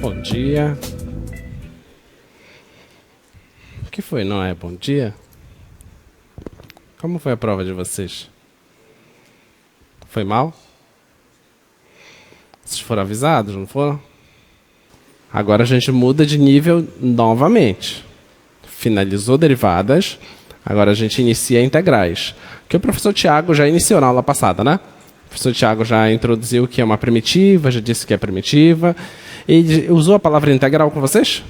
Bom dia. O que foi? Não é bom dia? Como foi a prova de vocês? Foi mal? Vocês foram avisados, não foram? Agora a gente muda de nível novamente. Finalizou derivadas, agora a gente inicia integrais. Que o professor Tiago já iniciou na aula passada, né? O professor Tiago já introduziu o que é uma primitiva, já disse que é primitiva. E usou a palavra integral com vocês?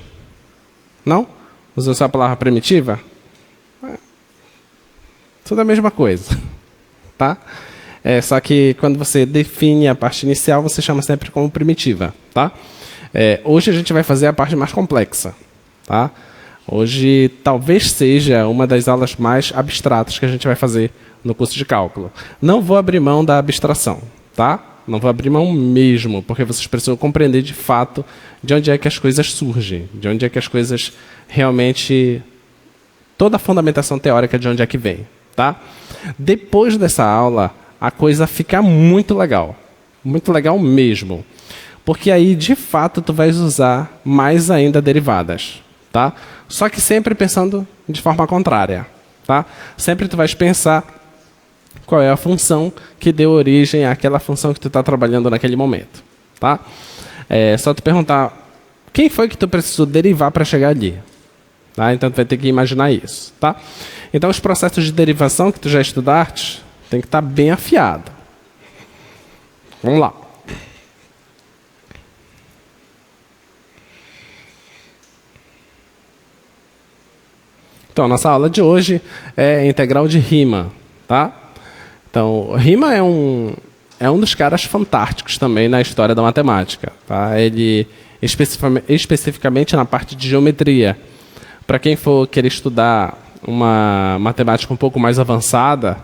Não? Usou só a palavra primitiva? Tudo a mesma coisa, tá? Só que quando você define a parte inicial, você chama sempre como primitiva, tá? Hoje a gente vai fazer a parte mais complexa, tá? Hoje talvez seja uma das aulas mais abstratas que a gente vai fazer no curso de cálculo. Não vou abrir mão da abstração, tá? Não vou abrir mão mesmo, porque vocês precisam compreender de fato de onde é que as coisas surgem, de onde é que as coisas realmente... toda a fundamentação teórica de onde é que vem, tá? Depois dessa aula, a coisa fica muito legal mesmo, porque aí de fato tu vais usar mais ainda derivadas, tá? Só que sempre pensando de forma contrária, tá? Sempre tu vais pensar qual é a função que deu origem àquela função que tu está trabalhando naquele momento, tá? Só tu perguntar quem foi que tu precisou derivar para chegar ali, tá? Então tu vai ter que imaginar isso, tá? Então os processos de derivação que tu já estudaste tem que estar bem afiado. Vamos lá. Então, nossa aula de hoje é integral de Riemann, tá? Então, Riemann é um dos caras fantásticos também na história da matemática, tá? Ele, especificamente na parte de geometria. Para quem for querer estudar uma matemática um pouco mais avançada,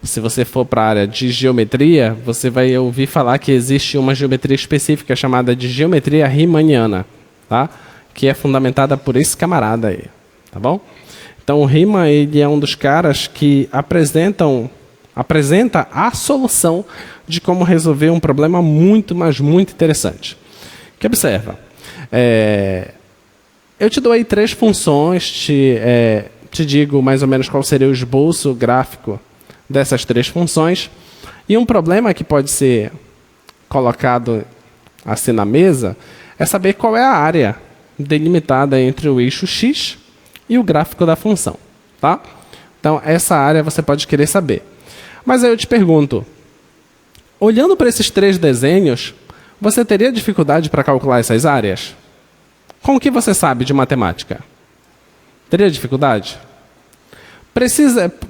se você for para a área de geometria, você vai ouvir falar que existe uma geometria específica chamada de geometria riemanniana, tá? Que é fundamentada por esse camarada aí, tá bom? Então, o Riemann ele é um dos caras que apresenta a solução de como resolver um problema muito, mas muito interessante. Que observa, eu te dou aí 3 funções, te digo mais ou menos qual seria o esboço gráfico dessas 3 funções, e um problema que pode ser colocado assim na mesa é saber qual é a área delimitada entre o eixo x e o gráfico da função, tá? Então, essa área você pode querer saber. Mas aí eu te pergunto, olhando para esses 3 desenhos, você teria dificuldade para calcular essas áreas? Com o que você sabe de matemática? Teria dificuldade?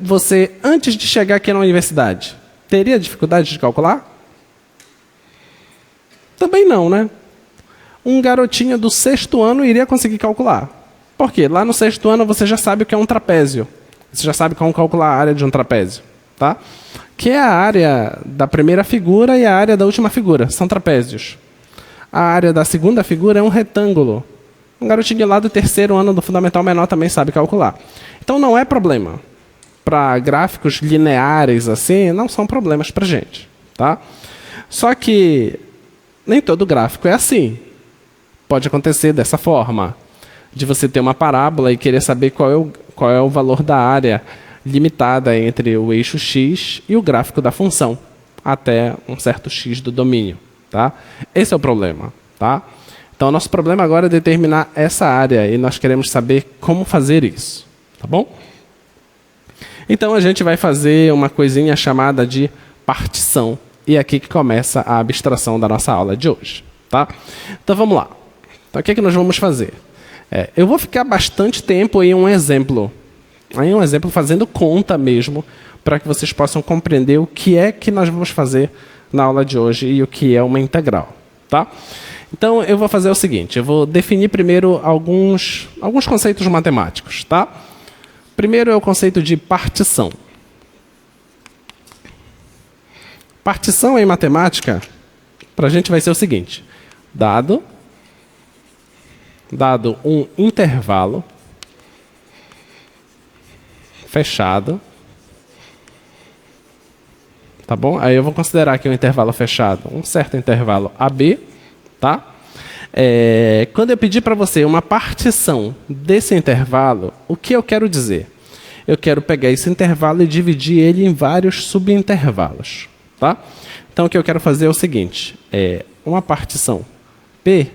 Você, antes de chegar aqui na universidade, teria dificuldade de calcular? Também não, né? Um garotinho do 6º ano iria conseguir calcular. Por quê? Lá no 6º ano você já sabe o que é um trapézio. Você já sabe como calcular a área de um trapézio, tá? Que é a área da primeira figura e a área da última figura. São trapézios. A área da segunda figura é um retângulo. Um garotinho lá do 3º ano do Fundamental Menor também sabe calcular. Então não é problema. Para gráficos lineares assim, não são problemas para a gente, tá? Só que nem todo gráfico é assim. Pode acontecer dessa forma, de você ter uma parábola e querer saber qual é o valor da área limitada entre o eixo x e o gráfico da função, até um certo x do domínio, tá? Esse é o problema, tá? Então, nosso problema agora é determinar essa área e nós queremos saber como fazer isso, tá bom? Então, a gente vai fazer uma coisinha chamada de partição, e é aqui que começa a abstração da nossa aula de hoje, tá? Então, vamos lá. Então, o que é que nós vamos fazer? Eu vou ficar bastante tempo em um exemplo fazendo conta mesmo, para que vocês possam compreender o que é que nós vamos fazer na aula de hoje e o que é uma integral, tá? Então, eu vou fazer o seguinte, eu vou definir primeiro alguns conceitos matemáticos, tá? Primeiro é o conceito de partição. Partição em matemática, para a gente vai ser o seguinte, dado um intervalo fechado, tá bom? Aí eu vou considerar aqui um intervalo fechado, um certo intervalo AB, tá? Quando eu pedir para você uma partição desse intervalo, o que eu quero dizer? Eu quero pegar esse intervalo e dividir ele em vários subintervalos. Tá? Então, o que eu quero fazer é o seguinte. Uma partição P,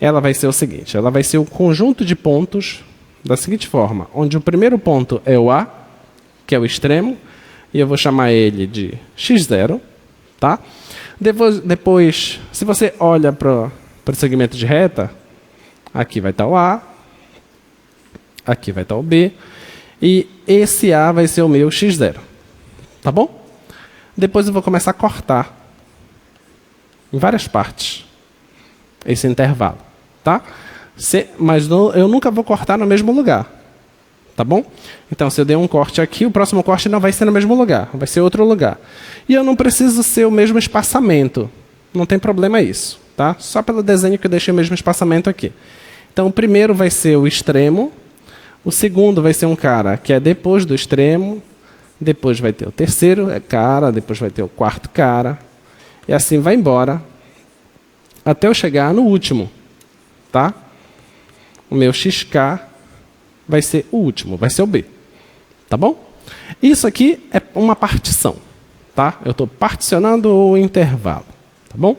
ela vai ser o seguinte. Ela vai ser o conjunto de pontos da seguinte forma. Onde o primeiro ponto é o A, que é o extremo, e eu vou chamar ele de x0. Tá? Depois, se você olha para o segmento de reta, aqui vai estar o A, aqui vai estar o B, e esse A vai ser o meu x0. Tá bom? Depois eu vou começar a cortar em várias partes esse intervalo. Tá? Mas eu nunca vou cortar no mesmo lugar. Tá bom? Então, se eu der um corte aqui, o próximo corte não vai ser no mesmo lugar, vai ser outro lugar. E eu não preciso ser o mesmo espaçamento. Não tem problema isso. Tá? Só pelo desenho que eu deixei o mesmo espaçamento aqui. Então, o primeiro vai ser o extremo. O segundo vai ser um cara que é depois do extremo. Depois vai ter o terceiro cara. Depois vai ter o quarto cara. E assim vai embora. Até eu chegar no último. Tá? O meu XK vai ser o último. Vai ser o B. Tá bom? Isso aqui é uma partição. Tá? Eu estou particionando o intervalo. Tá bom?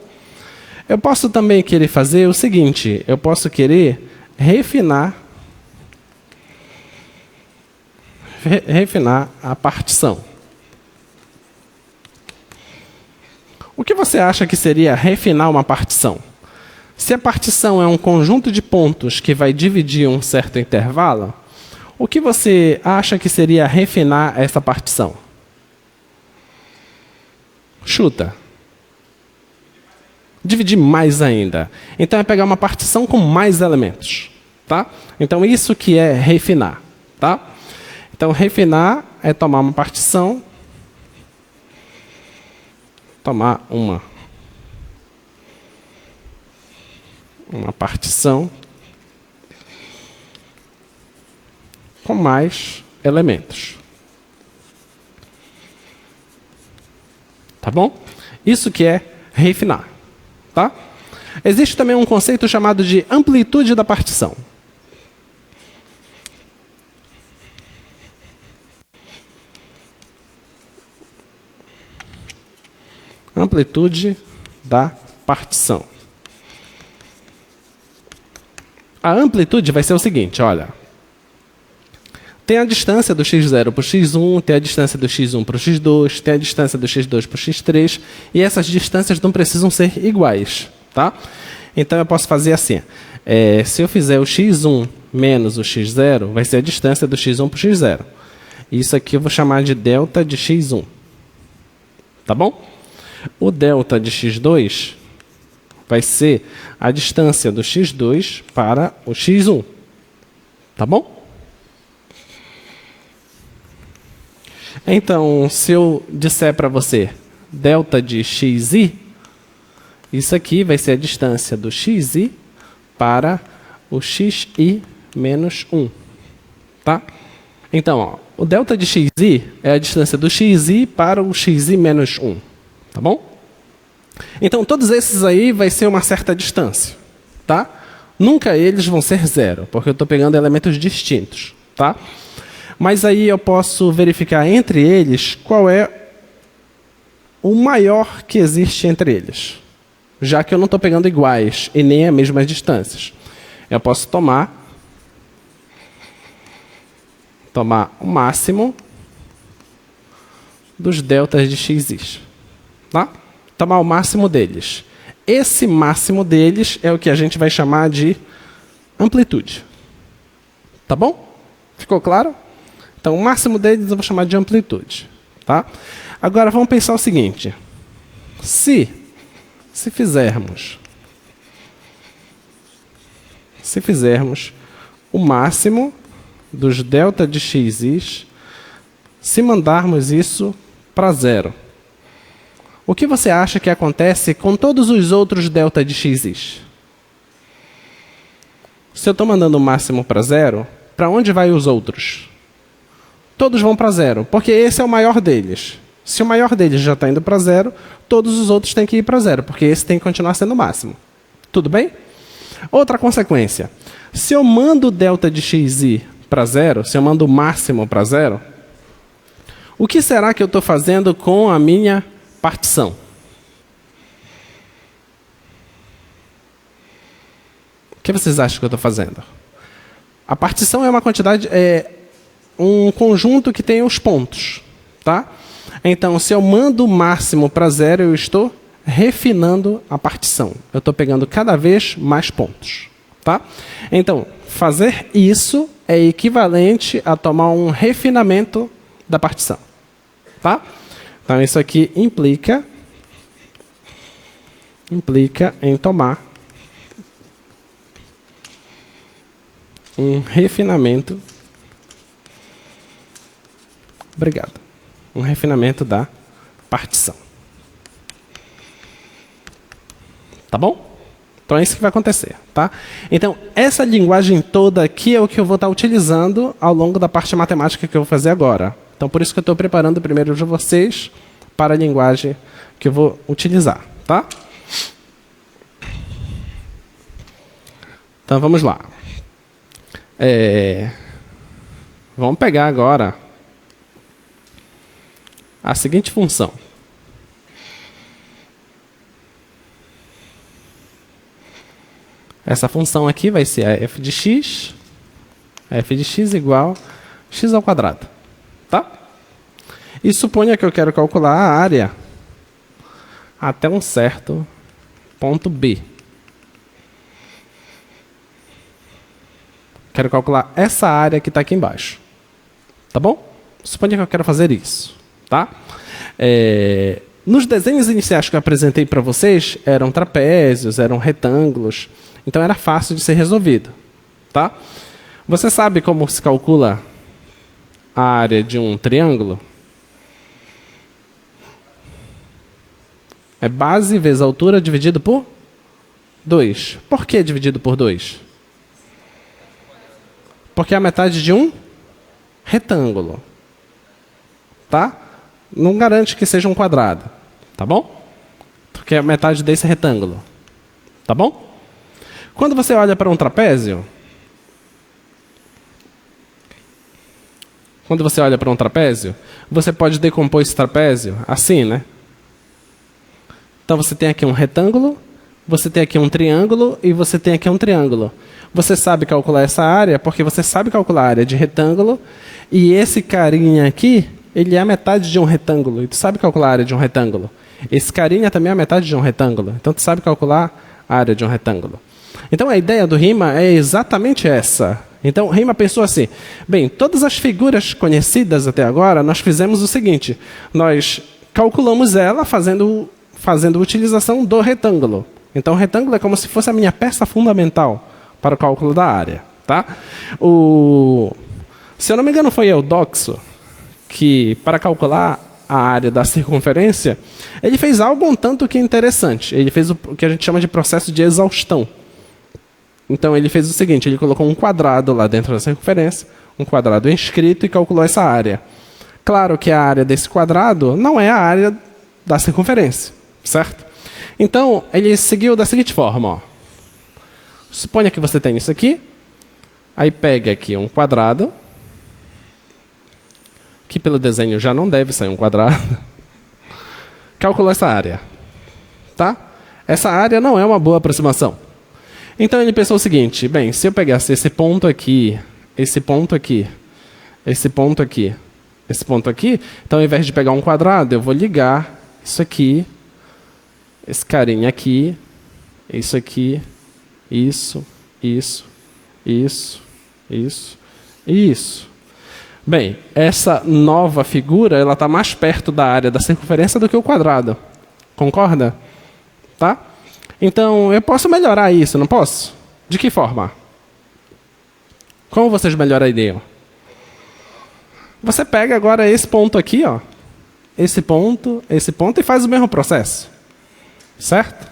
Eu posso também querer fazer o seguinte. Eu posso querer refinar a partição. O que você acha que seria refinar uma partição? Se a partição é um conjunto de pontos que vai dividir um certo intervalo, o que você acha que seria refinar essa partição? Chuta. Dividir mais ainda. Então é pegar uma partição com mais elementos. Tá? Então isso que é refinar. Tá? Então refinar é tomar uma partição, tomar uma partição com mais elementos. Tá bom? Isso que é refinar. Tá? Existe também um conceito chamado de amplitude da partição. Amplitude da partição. A amplitude vai ser o seguinte, olha. Tem a distância do x0 para o x1, tem a distância do x1 para o x2, tem a distância do x2 para o x3, e essas distâncias não precisam ser iguais. Tá? Então eu posso fazer assim. Se eu fizer o x1 menos o x0, vai ser a distância do x1 para o x0. Isso aqui eu vou chamar de delta de x1. Tá bom? O delta de x2 vai ser a distância do x2 para o x1. Tá bom? Então, se eu disser para você delta de xi, isso aqui vai ser a distância do xi para o xi menos 1. Tá? Então, ó, o delta de xi é a distância do xi para o xi menos 1. Tá bom? Então, todos esses aí vai ser uma certa distância. Tá? Nunca eles vão ser zero, porque eu estou pegando elementos distintos. Tá? Mas aí eu posso verificar entre eles qual é o maior que existe entre eles. Já que eu não estou pegando iguais e nem as mesmas distâncias. Eu posso tomar o máximo dos deltas de xi. Tá? Tomar o máximo deles. Esse máximo deles é o que a gente vai chamar de amplitude. Tá bom? Ficou claro? Então, o máximo deles eu vou chamar de amplitude. Tá? Agora, vamos pensar o seguinte. Se fizermos o máximo dos delta de xi, se mandarmos isso para zero, o que você acha que acontece com todos os outros delta de xi? Se eu estou mandando o máximo para zero, para onde vai os outros? Todos vão para zero, porque esse é o maior deles. Se o maior deles já está indo para zero, todos os outros têm que ir para zero, porque esse tem que continuar sendo o máximo. Tudo bem? Outra consequência. Se eu mando o delta de xi para zero, se eu mando o máximo para zero, o que será que eu estou fazendo com a minha partição? O que vocês acham que eu estou fazendo? A partição é uma quantidade, um conjunto que tem os pontos, tá? Então, se eu mando o máximo para zero, eu estou refinando a partição. Eu estou pegando cada vez mais pontos, tá? Então, fazer isso é equivalente a tomar um refinamento da partição, tá? Então, isso aqui implica em tomar um refinamento. Obrigado. Um refinamento da partição. Tá bom? Então é isso que vai acontecer, tá? Então, essa linguagem toda aqui é o que eu vou estar utilizando ao longo da parte matemática que eu vou fazer agora. Então, por isso que eu estou preparando primeiro de vocês para a linguagem que eu vou utilizar, tá? Então, vamos lá. Vamos pegar agora a seguinte função. Essa função aqui vai ser a f de x igual a x ao quadrado. Tá? E suponha que eu quero calcular a área até um certo ponto B. Quero calcular essa área que está aqui embaixo. Tá bom? Suponha que eu quero fazer isso. Tá? Nos desenhos iniciais que eu apresentei para vocês, eram trapézios, eram retângulos. Então, era fácil de ser resolvido. Tá? Você sabe como se calcula a área de um triângulo? É base vezes altura dividido por 2. Por que dividido por 2? Porque é a metade de um retângulo. Tá? Não garante que seja um quadrado. Tá bom? Porque é a metade desse retângulo. Tá bom? Quando você olha para um trapézio, você pode decompor esse trapézio assim, né? Então, você tem aqui um retângulo, você tem aqui um triângulo e você tem aqui um triângulo. Você sabe calcular essa área porque você sabe calcular a área de retângulo e esse carinha aqui, ele é a metade de um retângulo. E tu sabe calcular a área de um retângulo. Esse carinha também é a metade de um retângulo. Então, tu sabe calcular a área de um retângulo. Então, a ideia do Rima é exatamente essa. Então, Rima pensou assim, bem, todas as figuras conhecidas até agora, nós fizemos o seguinte, nós calculamos ela fazendo utilização do retângulo. Então, o retângulo é como se fosse a minha peça fundamental para o cálculo da área. Tá? Se eu não me engano, foi Eudoxo que, para calcular a área da circunferência, ele fez algo um tanto que interessante. Ele fez o que a gente chama de processo de exaustão. Então, ele fez o seguinte, ele colocou um quadrado lá dentro da circunferência, um quadrado inscrito e calculou essa área. Claro que a área desse quadrado não é a área da circunferência, certo? Então, ele seguiu da seguinte forma. Ó. Suponha que você tem isso aqui, aí pega aqui um quadrado, que pelo desenho já não deve sair um quadrado, calculou essa área. Tá? Essa área não é uma boa aproximação. Então, ele pensou o seguinte, bem, se eu pegasse esse ponto aqui, esse ponto aqui, esse ponto aqui, esse ponto aqui, então, ao invés de pegar um quadrado, eu vou ligar isso aqui, esse carinha aqui, isso aqui, isso, isso, isso, isso e isso. Bem, essa nova figura, ela está mais perto da área da circunferência do que o quadrado. Concorda? Tá? Então, eu posso melhorar isso, não posso? De que forma? Como vocês melhorariam? Você pega agora esse ponto aqui, ó, esse ponto e faz o mesmo processo. Certo?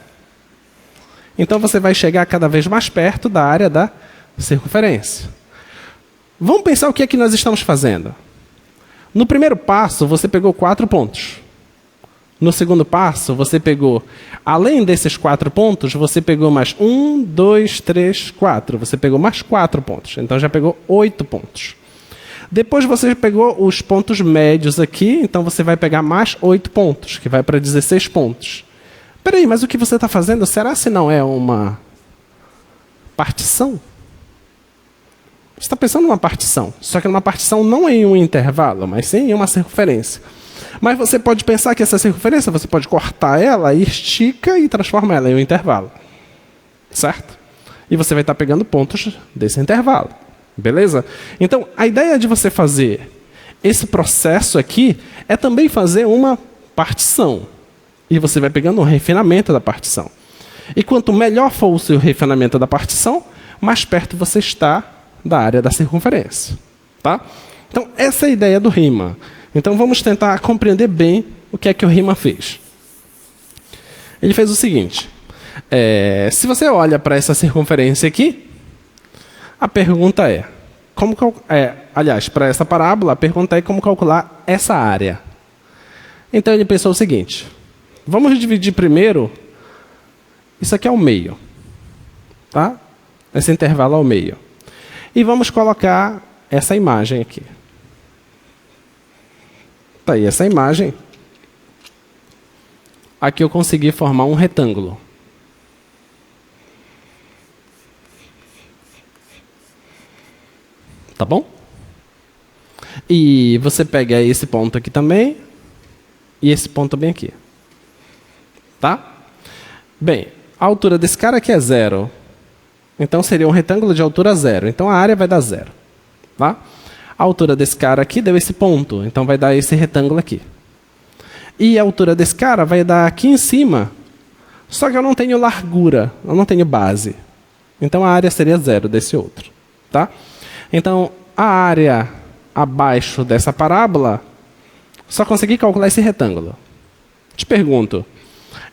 Então, você vai chegar cada vez mais perto da área da circunferência. Vamos pensar o que é que nós estamos fazendo. No primeiro passo, você pegou 4 pontos. No segundo passo, você pegou, além desses 4 pontos, você pegou mais 1, 2, 3, 4. Você pegou mais 4 pontos. Então, já pegou 8 pontos. Depois, você pegou os pontos médios aqui. Então, você vai pegar mais 8 pontos, que vai para 16 pontos. Espera aí, mas o que você está fazendo, será se não é uma partição? Você está pensando numa partição. Só que numa partição não em um intervalo, mas sim em uma circunferência. Mas você pode pensar que essa circunferência, você pode cortar ela, estica e transforma ela em um intervalo. Certo? E você vai estar pegando pontos desse intervalo. Beleza? Então, a ideia de você fazer esse processo aqui é também fazer uma partição. E você vai pegando um refinamento da partição. E quanto melhor for o seu refinamento da partição, mais perto você está da área da circunferência. Tá? Então, essa é a ideia do Riemann. Então, vamos tentar compreender bem o que é que o Riemann fez. Ele fez o seguinte. Se você olha para essa circunferência aqui, a pergunta é... aliás, para essa parábola, a pergunta é como calcular essa área. Então, ele pensou o seguinte. Vamos dividir primeiro... Isso aqui é o meio. Tá? Esse intervalo é o meio. E vamos colocar essa imagem aqui. Tá aí essa imagem. Aqui eu consegui formar um retângulo. Tá bom? E você pega esse ponto aqui também. E esse ponto bem aqui. Tá? Bem, a altura desse cara aqui é 0. Então seria um retângulo de altura 0. Então a área vai dar 0. Tá? A altura desse cara aqui deu esse ponto, então vai dar esse retângulo aqui. E a altura desse cara vai dar aqui em cima, só que eu não tenho largura, eu não tenho base. Então a área seria 0 desse outro. Tá? Então a área abaixo dessa parábola, só consegui calcular esse retângulo. Te pergunto,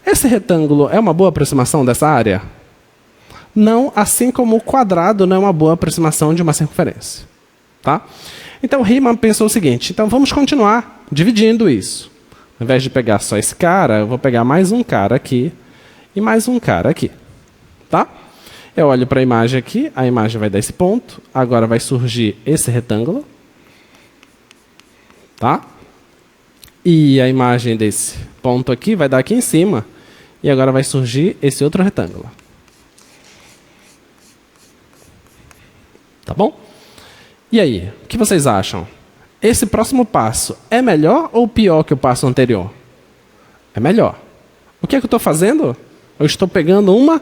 esse retângulo é uma boa aproximação dessa área? Não, assim como o quadrado não é uma boa aproximação de uma circunferência. Tá? Então, o Riemann pensou o seguinte. Então, vamos continuar dividindo isso. Ao invés de pegar só esse cara, eu vou pegar mais um cara aqui e mais um cara aqui. Tá? Eu olho para a imagem aqui. A imagem vai dar esse ponto. Agora vai surgir esse retângulo. Tá? E a imagem desse ponto aqui vai dar aqui em cima. E agora vai surgir esse outro retângulo. Tá bom? E aí, o que vocês acham? Esse próximo passo é melhor ou pior que o passo anterior? É melhor. O que é que eu estou fazendo? Eu estou pegando uma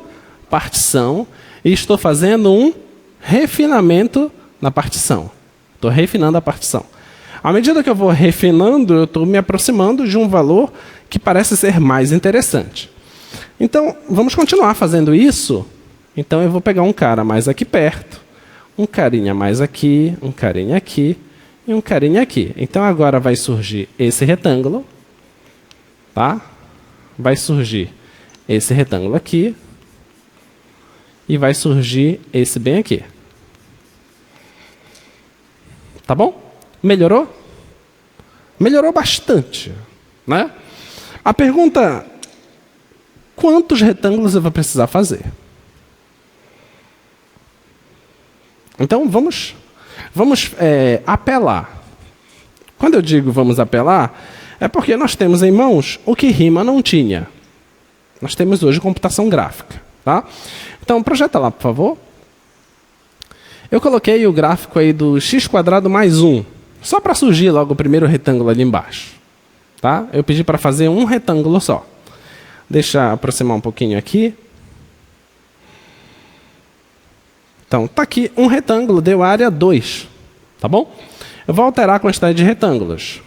partição e estou fazendo um refinamento na partição. Estou refinando a partição. À medida que eu vou refinando, eu estou me aproximando de um valor que parece ser mais interessante. Então, vamos continuar fazendo isso. Então, eu vou pegar um cara mais aqui perto. Um carinha mais aqui, um carinha aqui e um carinha aqui. Então, agora vai surgir esse retângulo. Tá? Vai surgir esse retângulo aqui. E vai surgir esse bem aqui. Tá bom? Melhorou? Melhorou bastante. Né? A pergunta... Quantos retângulos eu vou precisar fazer? Então, vamos apelar. Quando eu digo vamos apelar, é porque nós temos em mãos o que Riemann não tinha. Nós temos hoje computação gráfica. Tá? Então, projeta lá, por favor. Eu coloquei o gráfico aí do x² mais 1, só para surgir logo o primeiro retângulo ali embaixo. Tá? Eu pedi para fazer um retângulo só. Deixa eu aproximar um pouquinho aqui. Então, está aqui um retângulo, deu área 2. Tá bom? Eu vou alterar a quantidade de retângulos.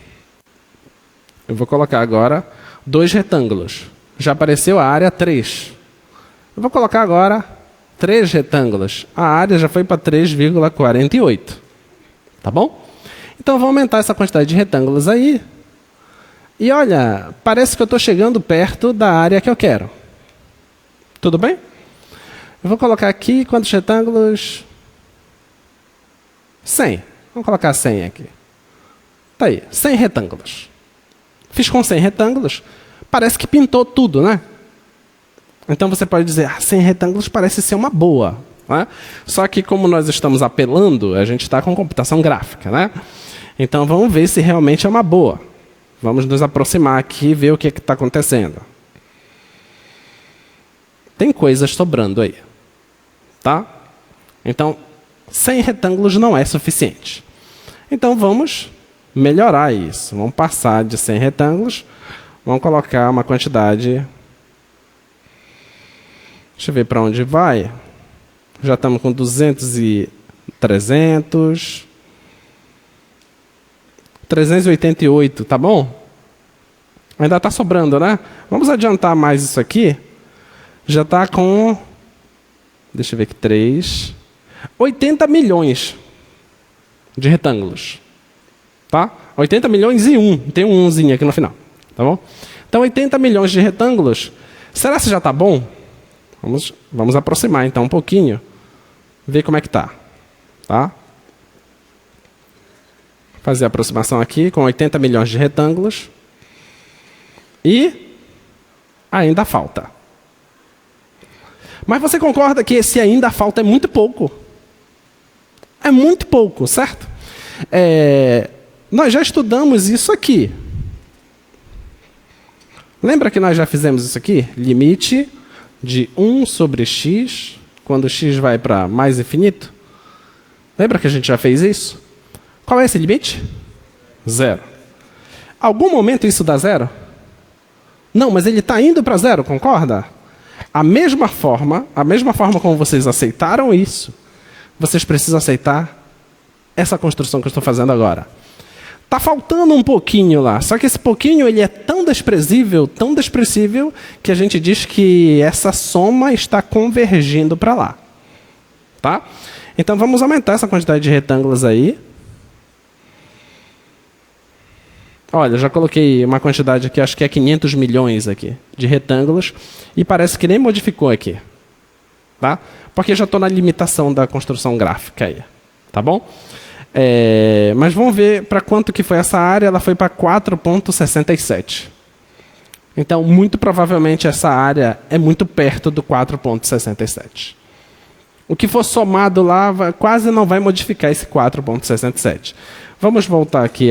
Eu vou colocar agora 2 retângulos. Já apareceu a área 3. Eu vou colocar agora 3 retângulos. A área já foi para 3,48. Tá bom? Então, eu vou aumentar essa quantidade de retângulos aí. E olha, parece que eu estou chegando perto da área que eu quero. Tudo bem? Eu vou colocar aqui quantos retângulos? 100. Vamos colocar 100 aqui. Tá aí, 100 retângulos. Fiz com 100 retângulos. parece que pintou tudo, né? Então você pode dizer, 100 retângulos parece ser uma boa. Né? Só que como nós estamos apelando, a gente está com computação gráfica. Né? Então vamos ver se realmente é uma boa. Vamos nos aproximar aqui e ver o que está acontecendo. Tem coisas sobrando aí. Tá? Então, 100 retângulos não é suficiente. Então vamos melhorar isso. Vamos passar de 100 retângulos. Vamos colocar uma quantidade... Deixa eu ver para onde vai. Já estamos com 200 e 300. 388, tá bom? Ainda está sobrando, né? Vamos adiantar mais isso aqui. Já está com... Deixa eu ver aqui, 3... 80 milhões de retângulos. Tá? 80 milhões e 1. Tem um 1zinho aqui no final. Tá bom? Então, 80 milhões de retângulos. Será que já está bom? Vamos aproximar então um pouquinho. Ver como é que está. Tá? Fazer a aproximação aqui com 80 milhões de retângulos. E ainda falta. Mas você concorda que esse ainda falta é muito pouco? É muito pouco, certo? Nós já estudamos isso aqui. Lembra que nós já fizemos isso aqui? Limite de 1 sobre x, quando x vai para mais infinito. Lembra que a gente já fez isso? Qual é esse limite? 0. Algum momento isso dá 0? Não, mas ele está indo para 0, concorda? A mesma forma como vocês aceitaram isso, vocês precisam aceitar essa construção que eu estou fazendo agora. Está faltando um pouquinho lá, só que esse pouquinho ele é tão desprezível, que a gente diz que essa soma está convergindo para lá. Tá? Então vamos aumentar essa quantidade de retângulos aí. Olha, já coloquei uma quantidade aqui, acho que é 500 milhões aqui, de retângulos, e parece que nem modificou aqui. Tá? Porque já estou na limitação da construção gráfica aí. Tá bom? Mas vamos ver para quanto que foi essa área. Ela foi para 4,67. Então, muito provavelmente, essa área é muito perto do 4,67. O que for somado lá quase não vai modificar esse 4,67. Vamos voltar aqui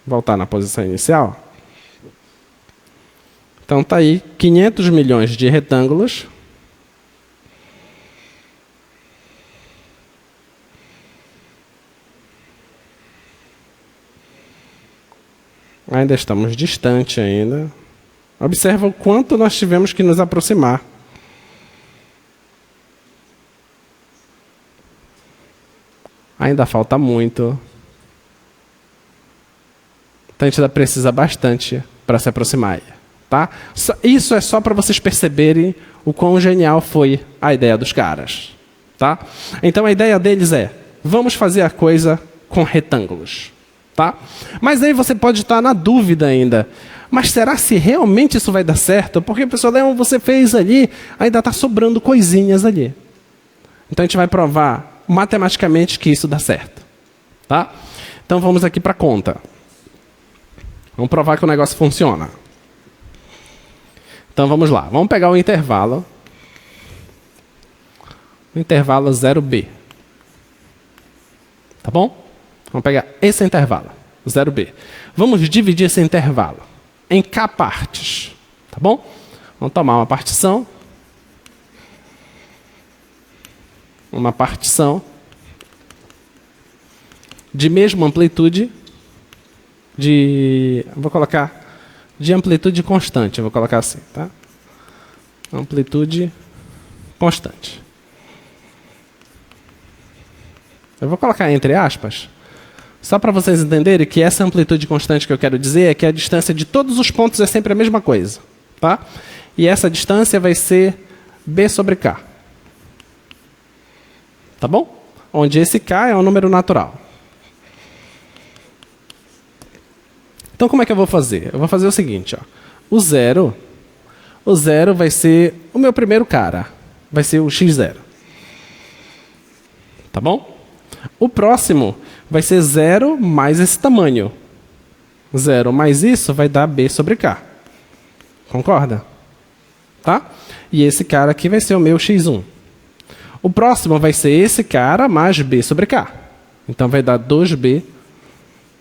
voltar na posição inicial. Então, está aí 500 milhões de retângulos. Ainda estamos distante ainda. Observa o quanto nós tivemos que nos aproximar. Ainda falta muito. Então a gente ainda precisa bastante para se aproximar. Tá? Isso é só para vocês perceberem o quão genial foi a ideia dos caras. Tá? Então a ideia deles é, vamos fazer a coisa com retângulos. Tá? Mas aí você pode estar na dúvida ainda. Mas será se realmente isso vai dar certo? Porque, pessoal, você fez ali, ainda está sobrando coisinhas ali. Então a gente vai provar matematicamente que isso dá certo. Tá? Então vamos aqui para a conta. Vamos provar que o negócio funciona. Então vamos lá. Vamos pegar o intervalo. O intervalo 0b. Tá bom? Vamos pegar esse intervalo, 0b. Vamos dividir esse intervalo em k partes. Tá bom? Vamos tomar uma partição. Uma partição de mesma amplitude. Vou colocar de amplitude constante. Vou colocar assim, tá? Amplitude constante. Eu vou colocar entre aspas. Só para vocês entenderem que essa amplitude constante que eu quero dizer é que a distância de todos os pontos é sempre a mesma coisa. Tá? E essa distância vai ser B sobre K. Tá bom? Onde esse K é um número natural. Então como é que eu vou fazer? Eu vou fazer o seguinte. Ó. O zero vai ser o meu primeiro cara. Vai ser o x0. Tá bom? O próximo vai ser 0 mais esse tamanho. 0 mais isso vai dar B sobre K. Concorda? Tá? E esse cara aqui vai ser o meu x1. O próximo vai ser esse cara mais b sobre k. Então vai dar 2b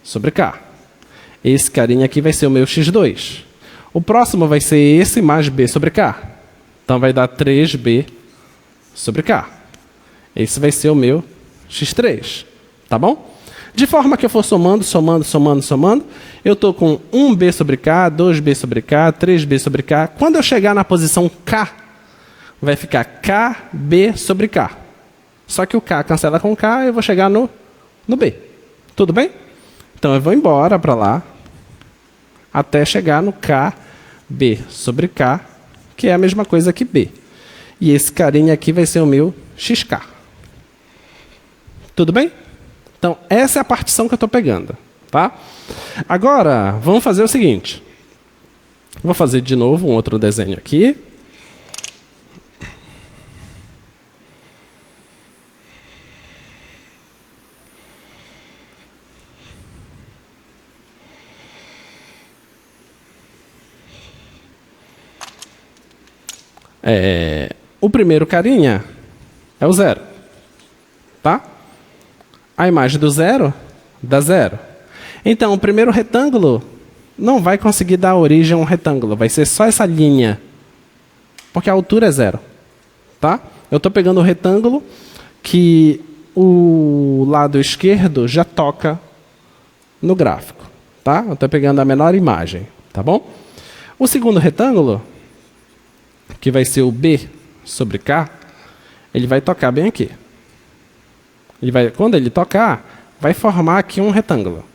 sobre k. Esse carinha aqui vai ser o meu x2. O próximo vai ser esse mais b sobre k. Então vai dar 3b sobre k. Esse vai ser o meu x3. Tá bom? De forma que eu for somando, eu estou com 1b sobre k, 2b sobre k, 3b sobre k. Quando eu chegar na posição k, vai ficar kb sobre k. Só que o k cancela com k e eu vou chegar no b. Tudo bem? Então eu vou embora para lá, até chegar no kb sobre k, que é a mesma coisa que b. E esse carinha aqui vai ser o meu xk. Tudo bem? Então, essa é a partição que eu estou pegando. Tá? Agora, vamos fazer o seguinte. Vou fazer de novo um outro desenho aqui. O primeiro carinha é o 0. Tá? A imagem do 0 dá 0. Então, o primeiro retângulo não vai conseguir dar origem a um retângulo. Vai ser só essa linha. Porque a altura é 0. Tá? Eu estou pegando o retângulo que o lado esquerdo já toca no gráfico. Tá? Eu estou pegando a menor imagem. Tá bom? O segundo retângulo, que vai ser o b sobre k, ele vai tocar bem aqui. Quando ele tocar, vai formar aqui um retângulo.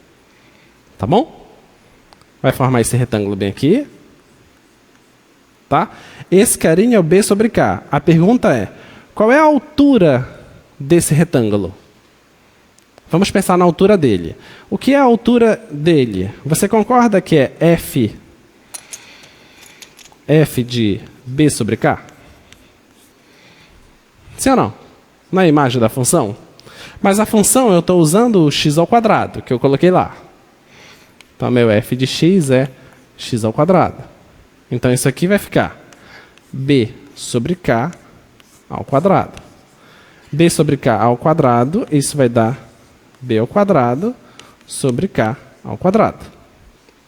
Tá bom? Vai formar esse retângulo bem aqui. Tá? Esse carinha é o b sobre k. A pergunta é, qual é a altura desse retângulo? Vamos pensar na altura dele. O que é a altura dele? Você concorda que é f de b sobre k? Sim ou não? Na imagem da função? Mas a função eu estou usando o x ao quadrado, que eu coloquei lá. Então, meu f de x é x ao quadrado. Então, isso aqui vai ficar b sobre k ao quadrado. B sobre k ao quadrado, isso vai dar b ao quadrado sobre k ao quadrado.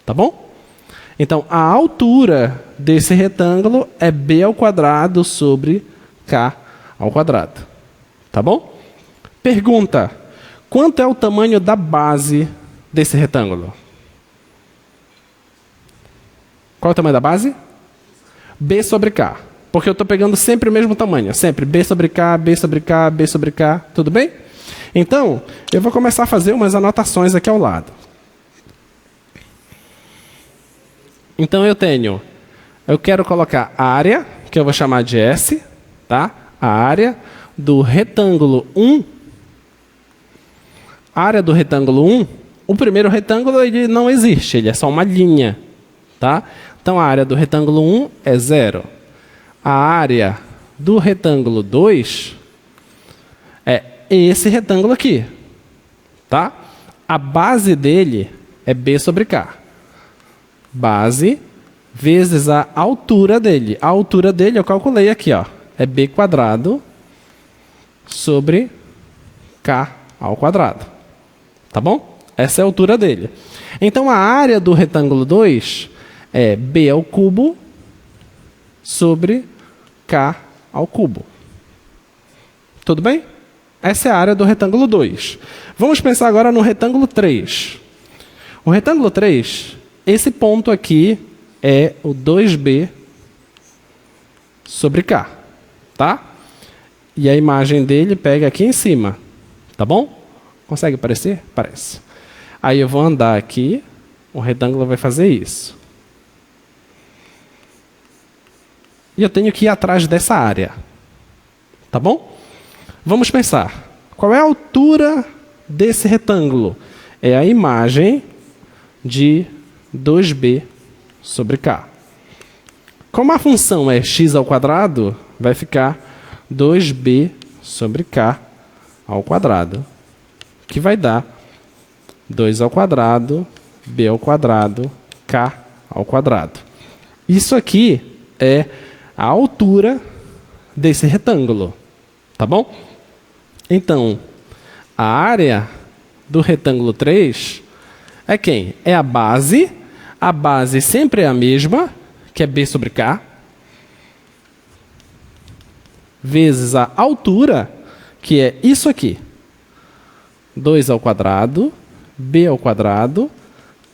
Tá bom? Então, a altura desse retângulo é b ao quadrado sobre k ao quadrado. Tá bom? Pergunta, quanto é o tamanho da base desse retângulo? Qual é o tamanho da base? B sobre K. Porque eu estou pegando sempre o mesmo tamanho. Sempre B sobre K, B sobre K, B sobre K. Tudo bem? Então, eu vou começar a fazer umas anotações aqui ao lado. Então, eu quero colocar a área, que eu vou chamar de S, tá? A área do retângulo 1. A área do retângulo 1, o primeiro retângulo ele não existe, ele é só uma linha. Tá? Então, a área do retângulo 1 é 0. A área do retângulo 2 é esse retângulo aqui. Tá? A base dele é b sobre k. Base vezes a altura dele. A altura dele eu calculei aqui, ó, é b quadrado sobre k ao quadrado. Tá bom? Essa é a altura dele. Então, a área do retângulo 2 é b ao cubo sobre k ao cubo. Tudo bem? Essa é a área do retângulo 2. Vamos pensar agora no retângulo 3. O retângulo 3, esse ponto aqui é o 2b sobre k. Tá? E a imagem dele pega aqui em cima. Tá bom? Consegue aparecer? Parece. Aí eu vou andar aqui, o retângulo vai fazer isso. E eu tenho que ir atrás dessa área. Tá bom? Vamos pensar. Qual é a altura desse retângulo? É a imagem de 2b sobre k. Como a função é x ao quadrado, vai ficar 2b sobre k ao quadrado, que vai dar 2 ao quadrado, b ao quadrado, k ao quadrado. Isso aqui é a altura desse retângulo, tá bom? Então, a área do retângulo 3 é quem? É a base sempre é a mesma, que é B sobre K, vezes a altura, que é isso aqui, 2 ao quadrado, B ao quadrado,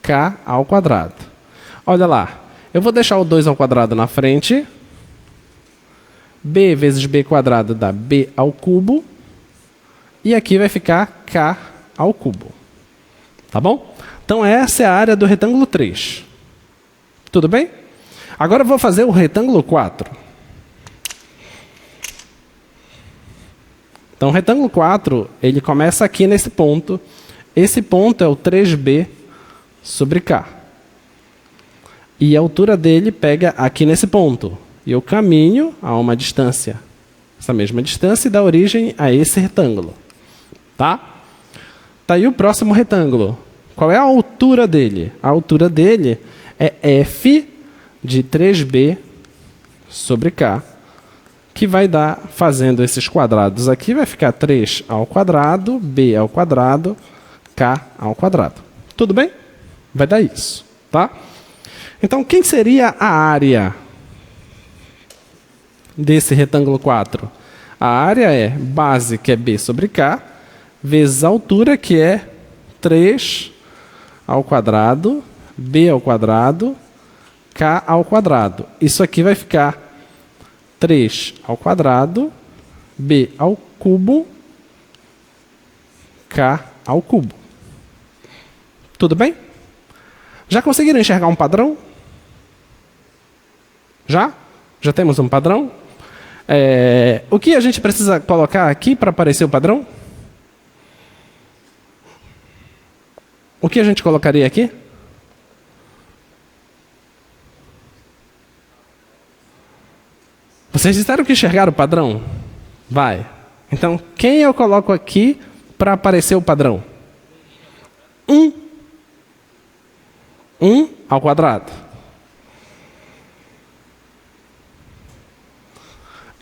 K ao quadrado. Olha lá, eu vou deixar o 2 ao quadrado na frente, B vezes B quadrado dá B ao cubo, e aqui vai ficar K ao cubo. Tá bom? Então essa é a área do retângulo 3. Tudo bem? Agora eu vou fazer o retângulo 4. Então o retângulo 4, ele começa aqui nesse ponto. Esse ponto é o 3B sobre K. E a altura dele pega aqui nesse ponto. E eu caminho a uma distância. Essa mesma distância dá origem a esse retângulo. Tá? Tá aí o próximo retângulo. Qual é a altura dele? A altura dele é F de 3B sobre K, que vai dar, fazendo esses quadrados aqui, vai ficar 3 ao quadrado, B ao quadrado, K ao quadrado. Tudo bem? Vai dar isso. Tá? Então, quem seria a área desse retângulo 4? A área é base, que é B sobre K, vezes a altura, que é 3 ao quadrado, B ao quadrado, K ao quadrado. Isso aqui vai ficar 3 ao quadrado, B ao cubo, K ao cubo. Tudo bem? Já conseguiram enxergar um padrão? Já? Já temos um padrão? O que a gente precisa colocar aqui para aparecer o padrão? O que a gente colocaria aqui? Vocês disseram que enxergaram o padrão? Vai. Então, quem eu coloco aqui para aparecer o padrão? 1 ao quadrado.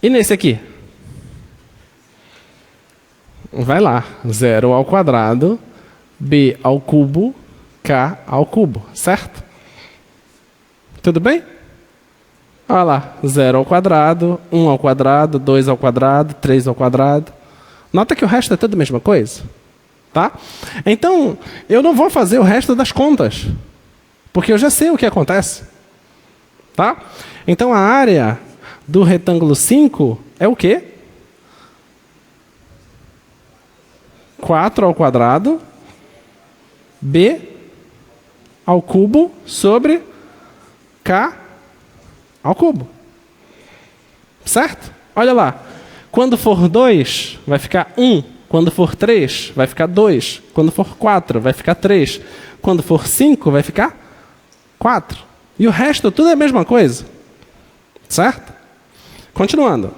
E nesse aqui? Vai lá. 0 ao quadrado, B ao cubo, K ao cubo. Certo? Tudo bem? Olha lá. 0 ao quadrado, 1 ao quadrado, 2 ao quadrado, 3 ao quadrado. Nota que o resto é tudo a mesma coisa. Tá? Então, eu não vou fazer o resto das contas, porque eu já sei o que acontece. Tá? Então, a área do retângulo 5 é o quê? 4 ao quadrado, B ao cubo sobre K ao cubo. Certo? Olha lá. Quando for 2, vai ficar 1. Quando for 3, vai ficar 2. Quando for 4, vai ficar 3. Quando for 5, vai ficar 4. E o resto tudo é a mesma coisa. Certo? Continuando.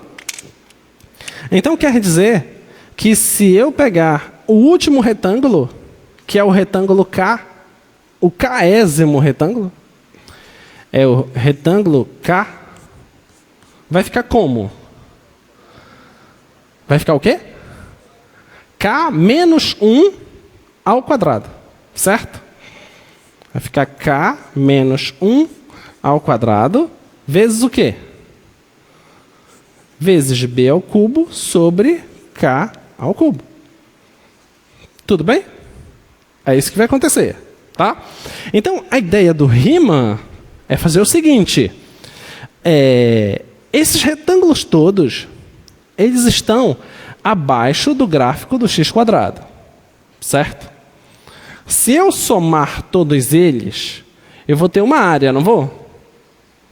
Então quer dizer que se eu pegar o último retângulo, que é o retângulo K, o késimo retângulo, é o retângulo K, vai ficar como? Vai ficar o quê? K menos 1 ao quadrado. Certo? Vai ficar K menos 1 ao quadrado, vezes o quê? Vezes B ao cubo sobre K ao cubo. Tudo bem? É isso que vai acontecer. Tá? Então, a ideia do Riemann é fazer o seguinte. Esses retângulos todos, eles estão abaixo do gráfico do x². Certo? Se eu somar todos eles, eu vou ter uma área, não vou?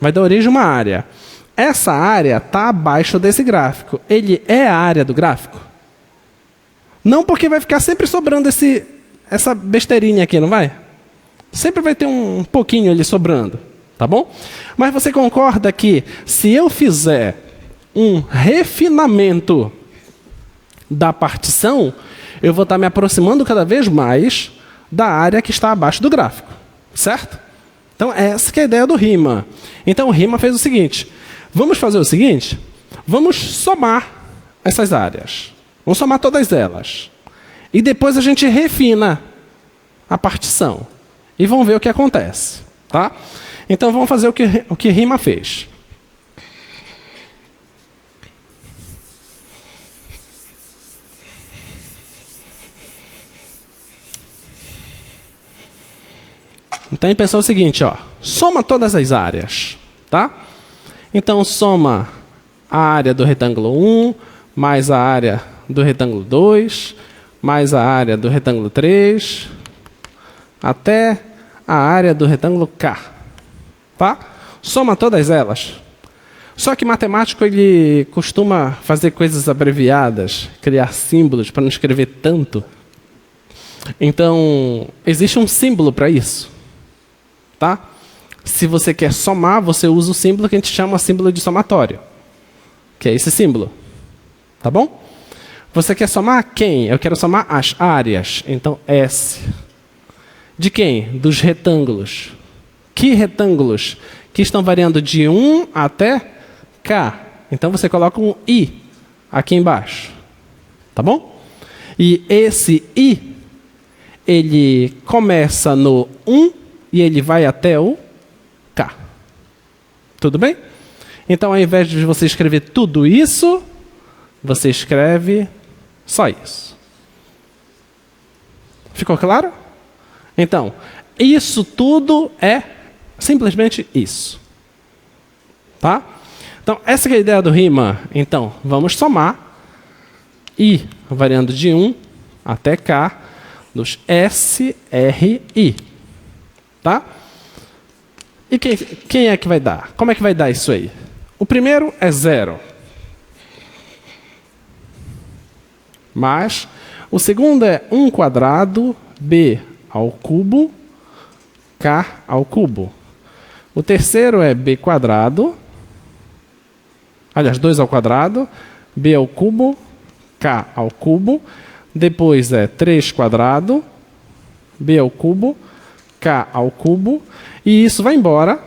Vai dar origem a uma área. Essa área está abaixo desse gráfico. Ele é a área do gráfico? Não, porque vai ficar sempre sobrando essa besteirinha aqui, não vai? Sempre vai ter um pouquinho ali sobrando. Tá bom? Mas você concorda que se eu fizer um refinamento da partição, eu vou estar me aproximando cada vez mais da área que está abaixo do gráfico. Certo? Então, essa que é a ideia do Riemann. Então, o Riemann fez o seguinte. Vamos fazer o seguinte. Vamos somar essas áreas. Vamos somar todas elas. E depois a gente refina a partição. E vamos ver o que acontece. Tá? Então, vamos fazer o que Riemann fez. Então, ele pensou o seguinte, ó, soma todas as áreas, tá? Então, soma a área do retângulo 1, mais a área do retângulo 2, mais a área do retângulo 3, até a área do retângulo K, tá? Soma todas elas. Só que matemático, ele costuma fazer coisas abreviadas, criar símbolos para não escrever tanto. Então, existe um símbolo para isso. Tá? Se você quer somar, você usa o símbolo que a gente chama símbolo de somatório, que é esse símbolo. Tá bom? Você quer somar quem? Eu quero somar as áreas. Então, S. De quem? Dos retângulos. Que retângulos? Que estão variando de 1 até K. Então, você coloca um I aqui embaixo. Tá bom? E esse I, ele começa no 1 e ele vai até o K. Tudo bem? Então, ao invés de você escrever tudo isso, você escreve só isso. Ficou claro? Então, isso tudo é simplesmente isso. Tá? Então, essa é a ideia do Riemann. Então, vamos somar I variando de 1 até K dos S, R, I. Tá? E quem é que vai dar? Como é que vai dar isso aí? O primeiro é 0. Mas o segundo é 1 quadrado, B ao cubo, K ao cubo. O terceiro é B quadrado, aliás, 2 ao quadrado, B ao cubo, K ao cubo. Depois é 3 quadrado, B ao cubo, K ao cubo, e isso vai embora.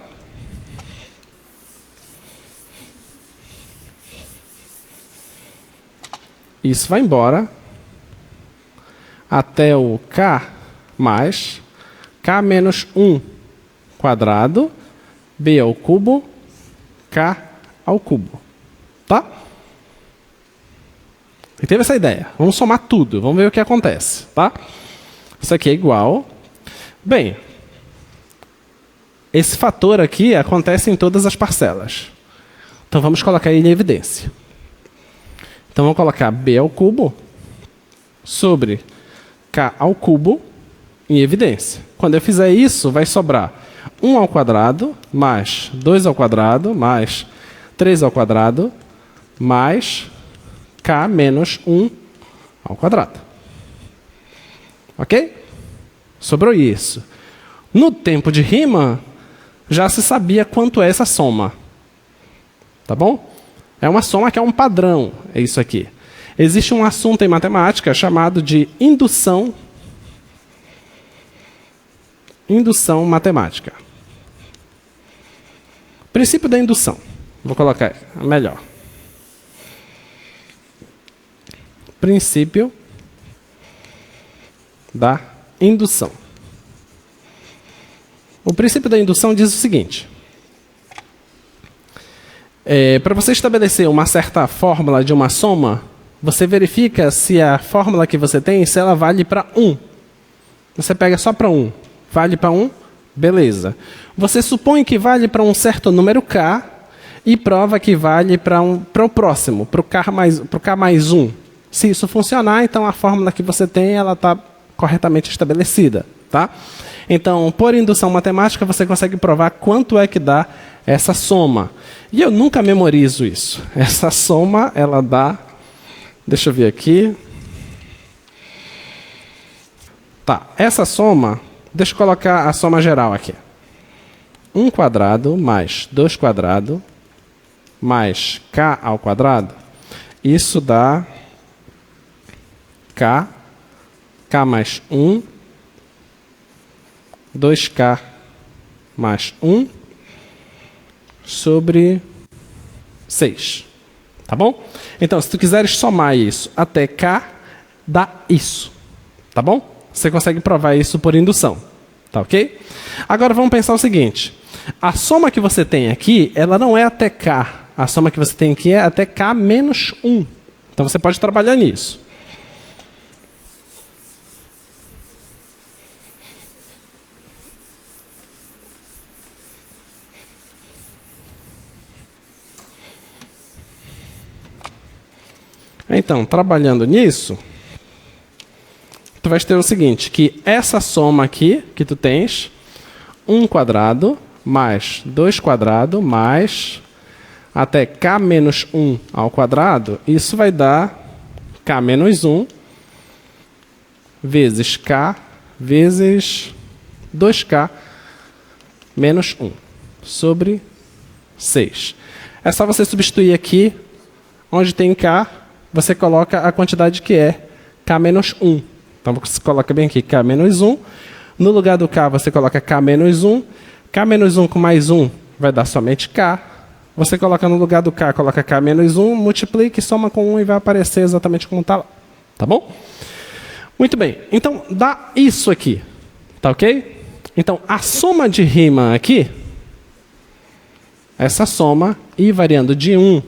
Isso vai embora até o K mais K menos 1 quadrado, B ao cubo, K ao cubo. Tá? E teve essa ideia. Vamos somar tudo, vamos ver o que acontece. Tá? Isso aqui é igual. Bem, esse fator aqui acontece em todas as parcelas. Então, vamos colocar ele em evidência. Então, vamos colocar B ao cubo sobre K ao cubo em evidência. Quando eu fizer isso, vai sobrar 1 ao quadrado, mais 2 ao quadrado, mais 3 ao quadrado, mais K menos 1 ao quadrado. Ok? Sobrou isso. No tempo de Riemann, já se sabia quanto é essa soma. Tá bom? É uma soma que é um padrão, é isso aqui. Existe um assunto em matemática chamado de indução matemática. Princípio da indução. Vou colocar melhor. Princípio da indução. O princípio da indução diz o seguinte. Para você estabelecer uma certa fórmula de uma soma, você verifica se a fórmula que você tem, se ela vale para 1. Você pega só para 1. Vale para 1? Beleza. Você supõe que vale para um certo número K e prova que vale para o próximo, para o K mais 1. Se isso funcionar, então a fórmula que você tem ela está corretamente estabelecida. Tá? Então, por indução matemática, você consegue provar quanto é que dá essa soma. E eu nunca memorizo isso. Essa soma, ela dá... Deixa eu ver aqui. Tá, essa soma... Deixa eu colocar a soma geral aqui. 1 quadrado mais 2 quadrado mais K ao quadrado. Isso dá K mais 1, 2K mais 1 sobre 6. Tá bom? Então, se tu quiseres somar isso até K, dá isso. Tá bom? Você consegue provar isso por indução. Tá ok? Agora vamos pensar o seguinte. A soma que você tem aqui, ela não é até K. A soma que você tem aqui é até K menos 1. Então você pode trabalhar nisso. Então, trabalhando nisso, tu vais ter o seguinte, que essa soma aqui, que tu tens, 1 quadrado mais 2 quadrado mais até K menos 1 ao quadrado, isso vai dar K menos 1 vezes K vezes 2K menos 1 sobre 6. É só você substituir aqui, onde tem K, você coloca a quantidade que é K menos 1. Então você coloca bem aqui K menos 1. No lugar do K você coloca K menos 1. K menos 1 com mais 1 vai dar somente K. Você coloca no lugar do K, coloca K menos 1, multiplica e soma com 1 e vai aparecer exatamente como está lá. Tá bom? Muito bem. Então dá isso aqui. Tá ok? Então a soma de Riemann aqui, essa soma, e variando de 1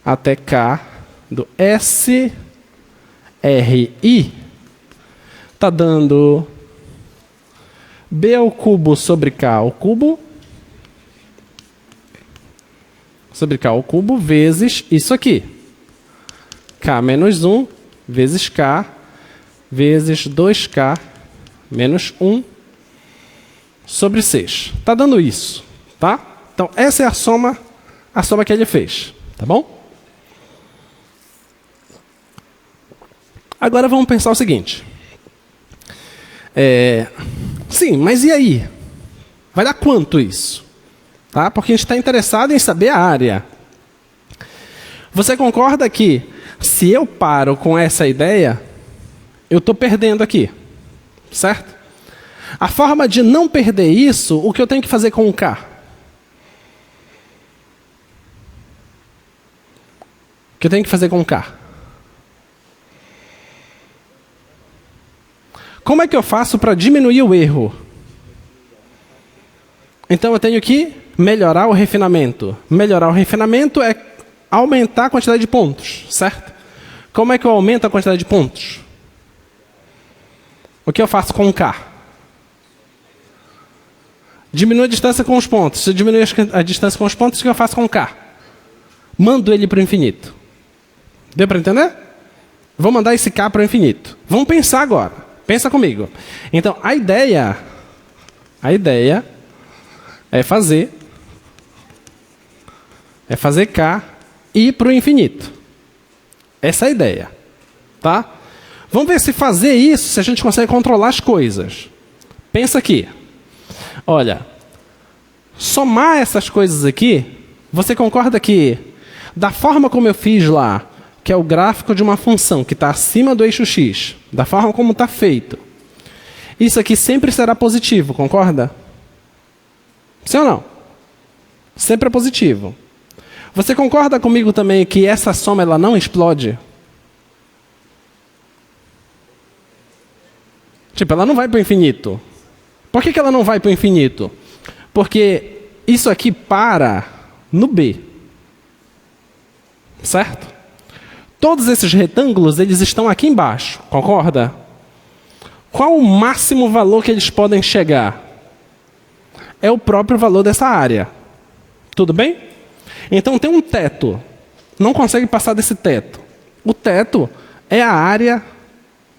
até K do SRI, está dando B ao cubo sobre K ao cubo, sobre K ao cubo, vezes isso aqui. K menos 1, vezes K, vezes 2K, menos 1, sobre 6. Está dando isso, tá? Então, essa é a soma que ele fez, tá bom? Agora vamos pensar o seguinte. Sim, mas e aí? Vai dar quanto isso? Tá? Porque a gente está interessado em saber a área. Você concorda que se eu paro com essa ideia, eu estou perdendo aqui. Certo? A forma de não perder isso, o que eu tenho que fazer com o K? O que eu tenho que fazer com o K? Como é que eu faço para diminuir o erro? Então eu tenho que melhorar o refinamento. Melhorar o refinamento é aumentar a quantidade de pontos, certo? Como é que eu aumento a quantidade de pontos? O que eu faço com o K? Diminuo a distância com os pontos. Se eu diminuir a distância com os pontos, o que eu faço com o K? Mando ele para o infinito. Deu para entender? Vou mandar esse K para o infinito. Vamos pensar agora. Pensa comigo. Então, a ideia é fazer K ir para o infinito. Essa é a ideia. Tá? Vamos ver se fazer isso, se a gente consegue controlar as coisas. Pensa aqui. Olha, somar essas coisas aqui, você concorda que, da forma como eu fiz lá, que é o gráfico de uma função que está acima do eixo x, da forma como está feito, isso aqui sempre será positivo, concorda? Sim ou não? Sempre é positivo. Você concorda comigo também que essa soma ela não explode? Tipo, ela não vai para o infinito. Por que ela não vai para o infinito? Porque isso aqui para no B. Certo? Todos esses retângulos, eles estão aqui embaixo, concorda? Qual o máximo valor que eles podem chegar? É o próprio valor dessa área. Tudo bem? Então tem um teto. Não consegue passar desse teto. O teto é a área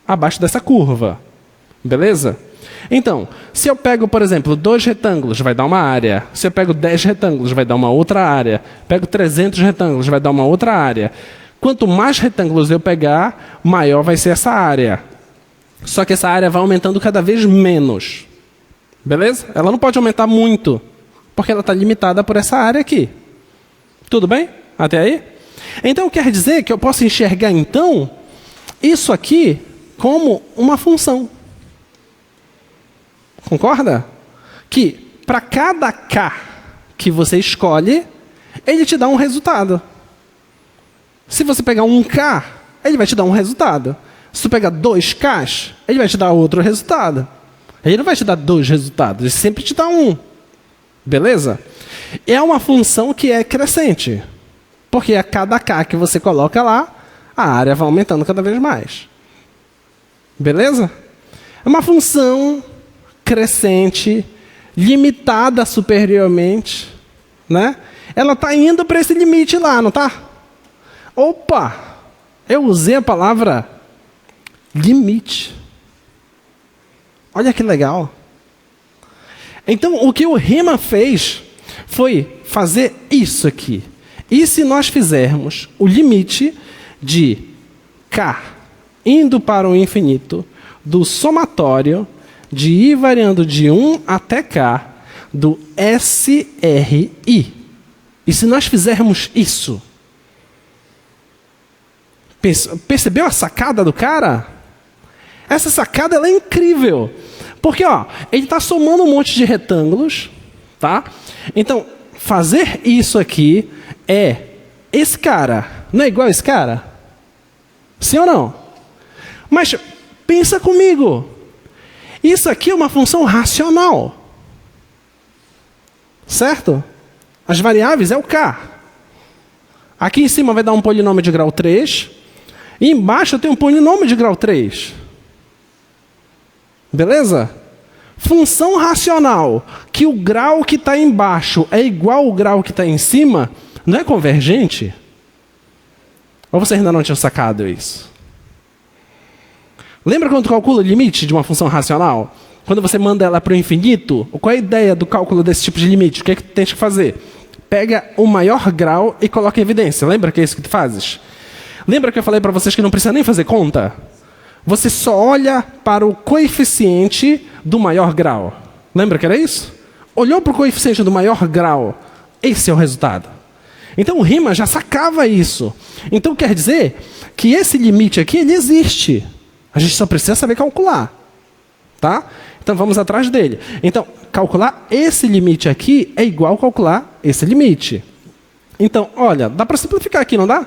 abaixo dessa curva. Beleza? Então, se eu pego, por exemplo, 2 retângulos, vai dar uma área. Se eu pego 10 retângulos, vai dar uma outra área. Pego 300 retângulos, vai dar uma outra área. Quanto mais retângulos eu pegar, maior vai ser essa área. Só que essa área vai aumentando cada vez menos. Beleza? Ela não pode aumentar muito, porque ela está limitada por essa área aqui. Tudo bem? Até aí? Então quer dizer que eu posso enxergar, então, isso aqui como uma função. Concorda? Que para cada k que você escolhe, ele te dá um resultado. Se você pegar um k, ele vai te dar um resultado. Se tu pegar 2Ks, ele vai te dar outro resultado. Ele não vai te dar 2 resultados, ele sempre te dá um. Beleza? É uma função que é crescente. Porque a cada K que você coloca lá, a área vai aumentando cada vez mais. Beleza? É uma função crescente, limitada superiormente, né? Ela está indo para esse limite lá, não está? Opa! Eu usei a palavra limite. Olha que legal. Então, o que o Riemann fez foi fazer isso aqui. E se nós fizermos o limite de k indo para o infinito do somatório de i variando de 1 até k do SRI. E se nós fizermos isso, percebeu a sacada do cara? Essa sacada ela é incrível. Porque ó, ele está somando um monte de retângulos. Tá? Então, fazer isso aqui é esse cara. Não é igual a esse cara? Sim ou não? Mas pensa comigo. Isso aqui é uma função racional. Certo? As variáveis é o k. Aqui em cima vai dar um polinômio de grau 3. E embaixo eu tenho um polinômio de grau 3. Beleza? Função racional, que o grau que está embaixo é igual ao grau que está em cima, não é convergente? Ou vocês ainda não tinham sacado isso? Lembra quando tu calcula o limite de uma função racional? Quando você manda ela para o infinito, qual é a ideia do cálculo desse tipo de limite? O que é que tu tens que fazer? Pega o maior grau e coloca em evidência. Lembra que é isso que tu fazes? Lembra que eu falei para vocês que não precisa nem fazer conta? Você só olha para o coeficiente do maior grau. Lembra que era isso? Olhou para o coeficiente do maior grau. Esse é o resultado. Então o Riemann já sacava isso. Então quer dizer que esse limite aqui, ele existe. A gente só precisa saber calcular. Tá? Então vamos atrás dele. Então, calcular esse limite aqui é igual a calcular esse limite. Então, olha, dá para simplificar aqui, não dá?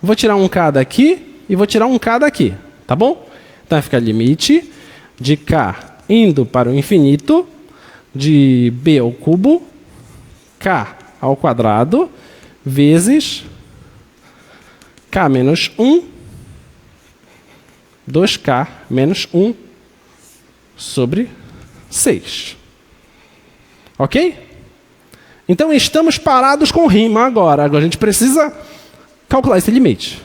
Vou tirar um k daqui e vou tirar um k daqui, tá bom? Então vai ficar limite de k indo para o infinito de b ao cubo, k ao quadrado, vezes k menos 1, 2k menos 1 sobre 6. Ok? Então estamos parados com Riemann agora. Agora a gente precisa calcular esse limite.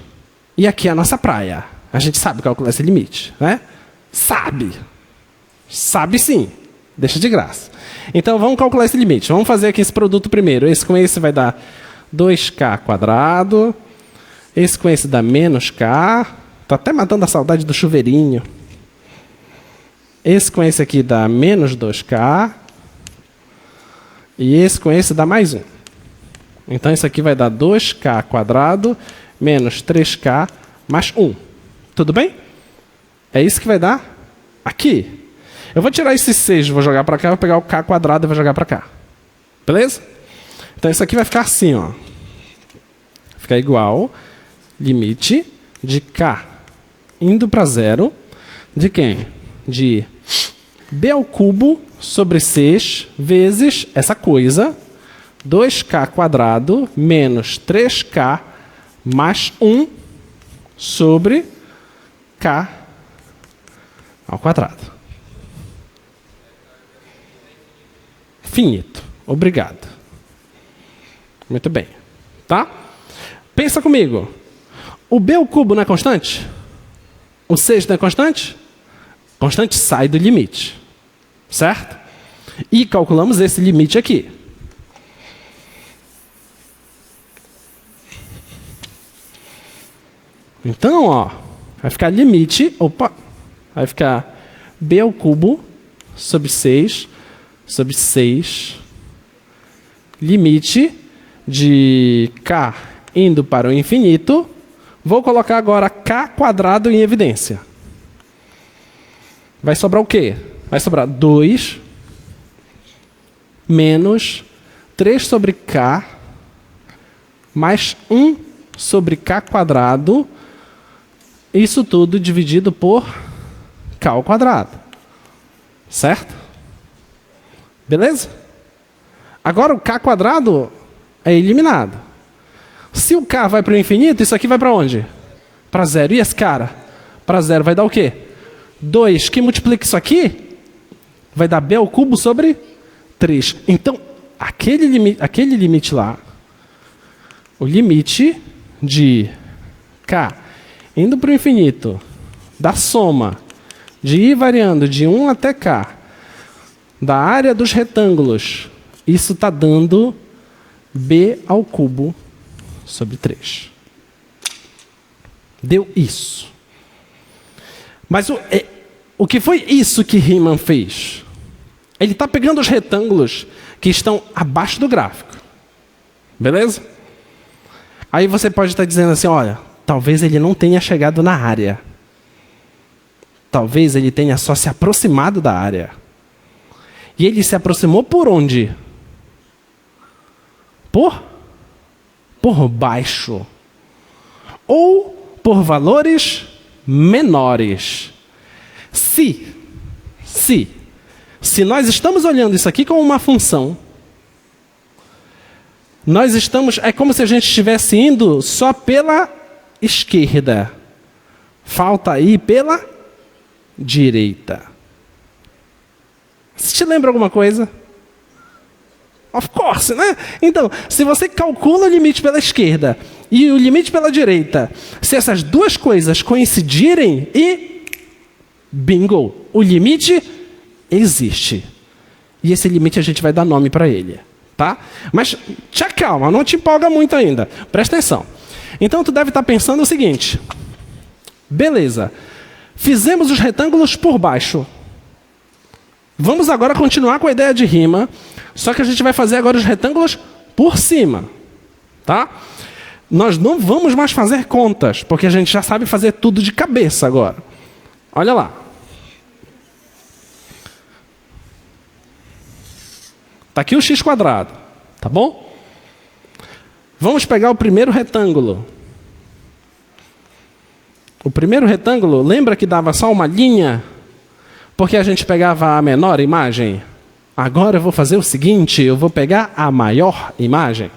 E aqui é a nossa praia. A gente sabe calcular esse limite, né? Sabe. Sabe sim. Deixa de graça. Então vamos calcular esse limite. Vamos fazer aqui esse produto primeiro. Esse com esse vai dar 2k quadrado. Esse com esse dá menos k. Tô até matando a saudade do chuveirinho. Esse com esse aqui dá menos 2k. E esse com esse dá mais 1. Então isso aqui vai dar 2k quadrado menos 3k mais 1. Tudo bem? É isso que vai dar aqui. Eu vou tirar esse 6, vou jogar para cá, vou pegar o k quadrado e vou jogar para cá. Beleza? Então isso aqui vai ficar assim, ó. Fica igual limite de k indo para 0 de quem? De b ao cubo sobre 6 vezes essa coisa, 2k quadrado menos 3k mais 1 sobre k ao quadrado. Finito. Obrigado. Muito bem. Tá? Pensa comigo. O b ao cubo não é constante? O 6 não é constante? Constante sai do limite. Certo? E calculamos esse limite aqui. Então, ó, vai ficar limite, vai ficar b ao cubo sobre 6 limite de k indo para o infinito. Vou colocar agora k quadrado em evidência. Vai sobrar o quê? Vai sobrar 2 menos 3 sobre K mais 1 sobre K quadrado, isso tudo dividido por K ao quadrado. Certo? Beleza? Agora o K quadrado é eliminado. Se o K vai para o infinito, isso aqui vai para onde? Para zero. E esse cara? Para zero vai dar o quê? 2 que multiplica isso aqui vai dar B ao cubo sobre 3. Então, aquele limite lá, o limite de K indo para o infinito, da soma de I variando de 1 até K, da área dos retângulos, isso está dando B ao cubo sobre 3. Deu isso. Mas o que foi isso que Riemann fez? Ele está pegando os retângulos que estão abaixo do gráfico. Beleza? Aí você pode estar dizendo assim, olha, talvez ele não tenha chegado na área. Talvez ele tenha só se aproximado da área. E ele se aproximou por onde? Por baixo. Ou por valores menores. Se nós estamos olhando isso aqui como uma função, é como se a gente estivesse indo só pela esquerda. Falta ir pela direita. Você te lembra alguma coisa? Of course, né? Então, se você calcula o limite pela esquerda e o limite pela direita, se essas duas coisas coincidirem bingo, o limite existe. E esse limite a gente vai dar nome para ele, tá? Mas te acalma, não te empolga muito ainda. Presta atenção. Então tu deve estar pensando o seguinte: beleza, fizemos os retângulos por baixo. Vamos agora continuar com a ideia de Riemann, só que a gente vai fazer agora os retângulos por cima, tá? Nós não vamos mais fazer contas, porque a gente já sabe fazer tudo de cabeça agora. Olha lá. Está aqui o x quadrado, tá bom? Vamos pegar o primeiro retângulo. O primeiro retângulo, lembra que dava só uma linha? Porque a gente pegava a menor imagem. Agora eu vou fazer o seguinte, eu vou pegar a maior imagem.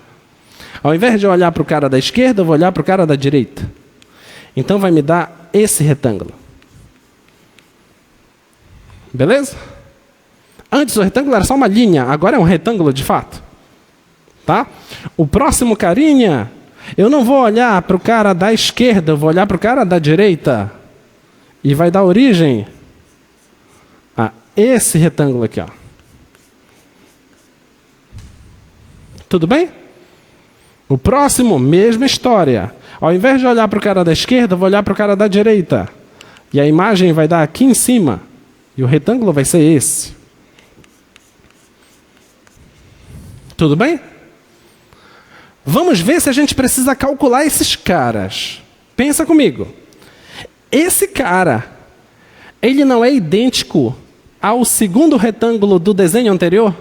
Ao invés de olhar para o cara da esquerda, eu vou olhar para o cara da direita. Então vai me dar esse retângulo. Beleza? Antes o retângulo era só uma linha, agora é um retângulo de fato. Tá? O próximo carinha, eu não vou olhar para o cara da esquerda, eu vou olhar para o cara da direita. E vai dar origem a esse retângulo aqui, ó. Tudo bem? O próximo, mesma história. Ao invés de olhar para o cara da esquerda, eu vou olhar para o cara da direita. E a imagem vai dar aqui em cima. E o retângulo vai ser esse. Tudo bem? Vamos ver se a gente precisa calcular esses caras. Pensa comigo. Esse cara, ele não é idêntico ao segundo retângulo do desenho anterior?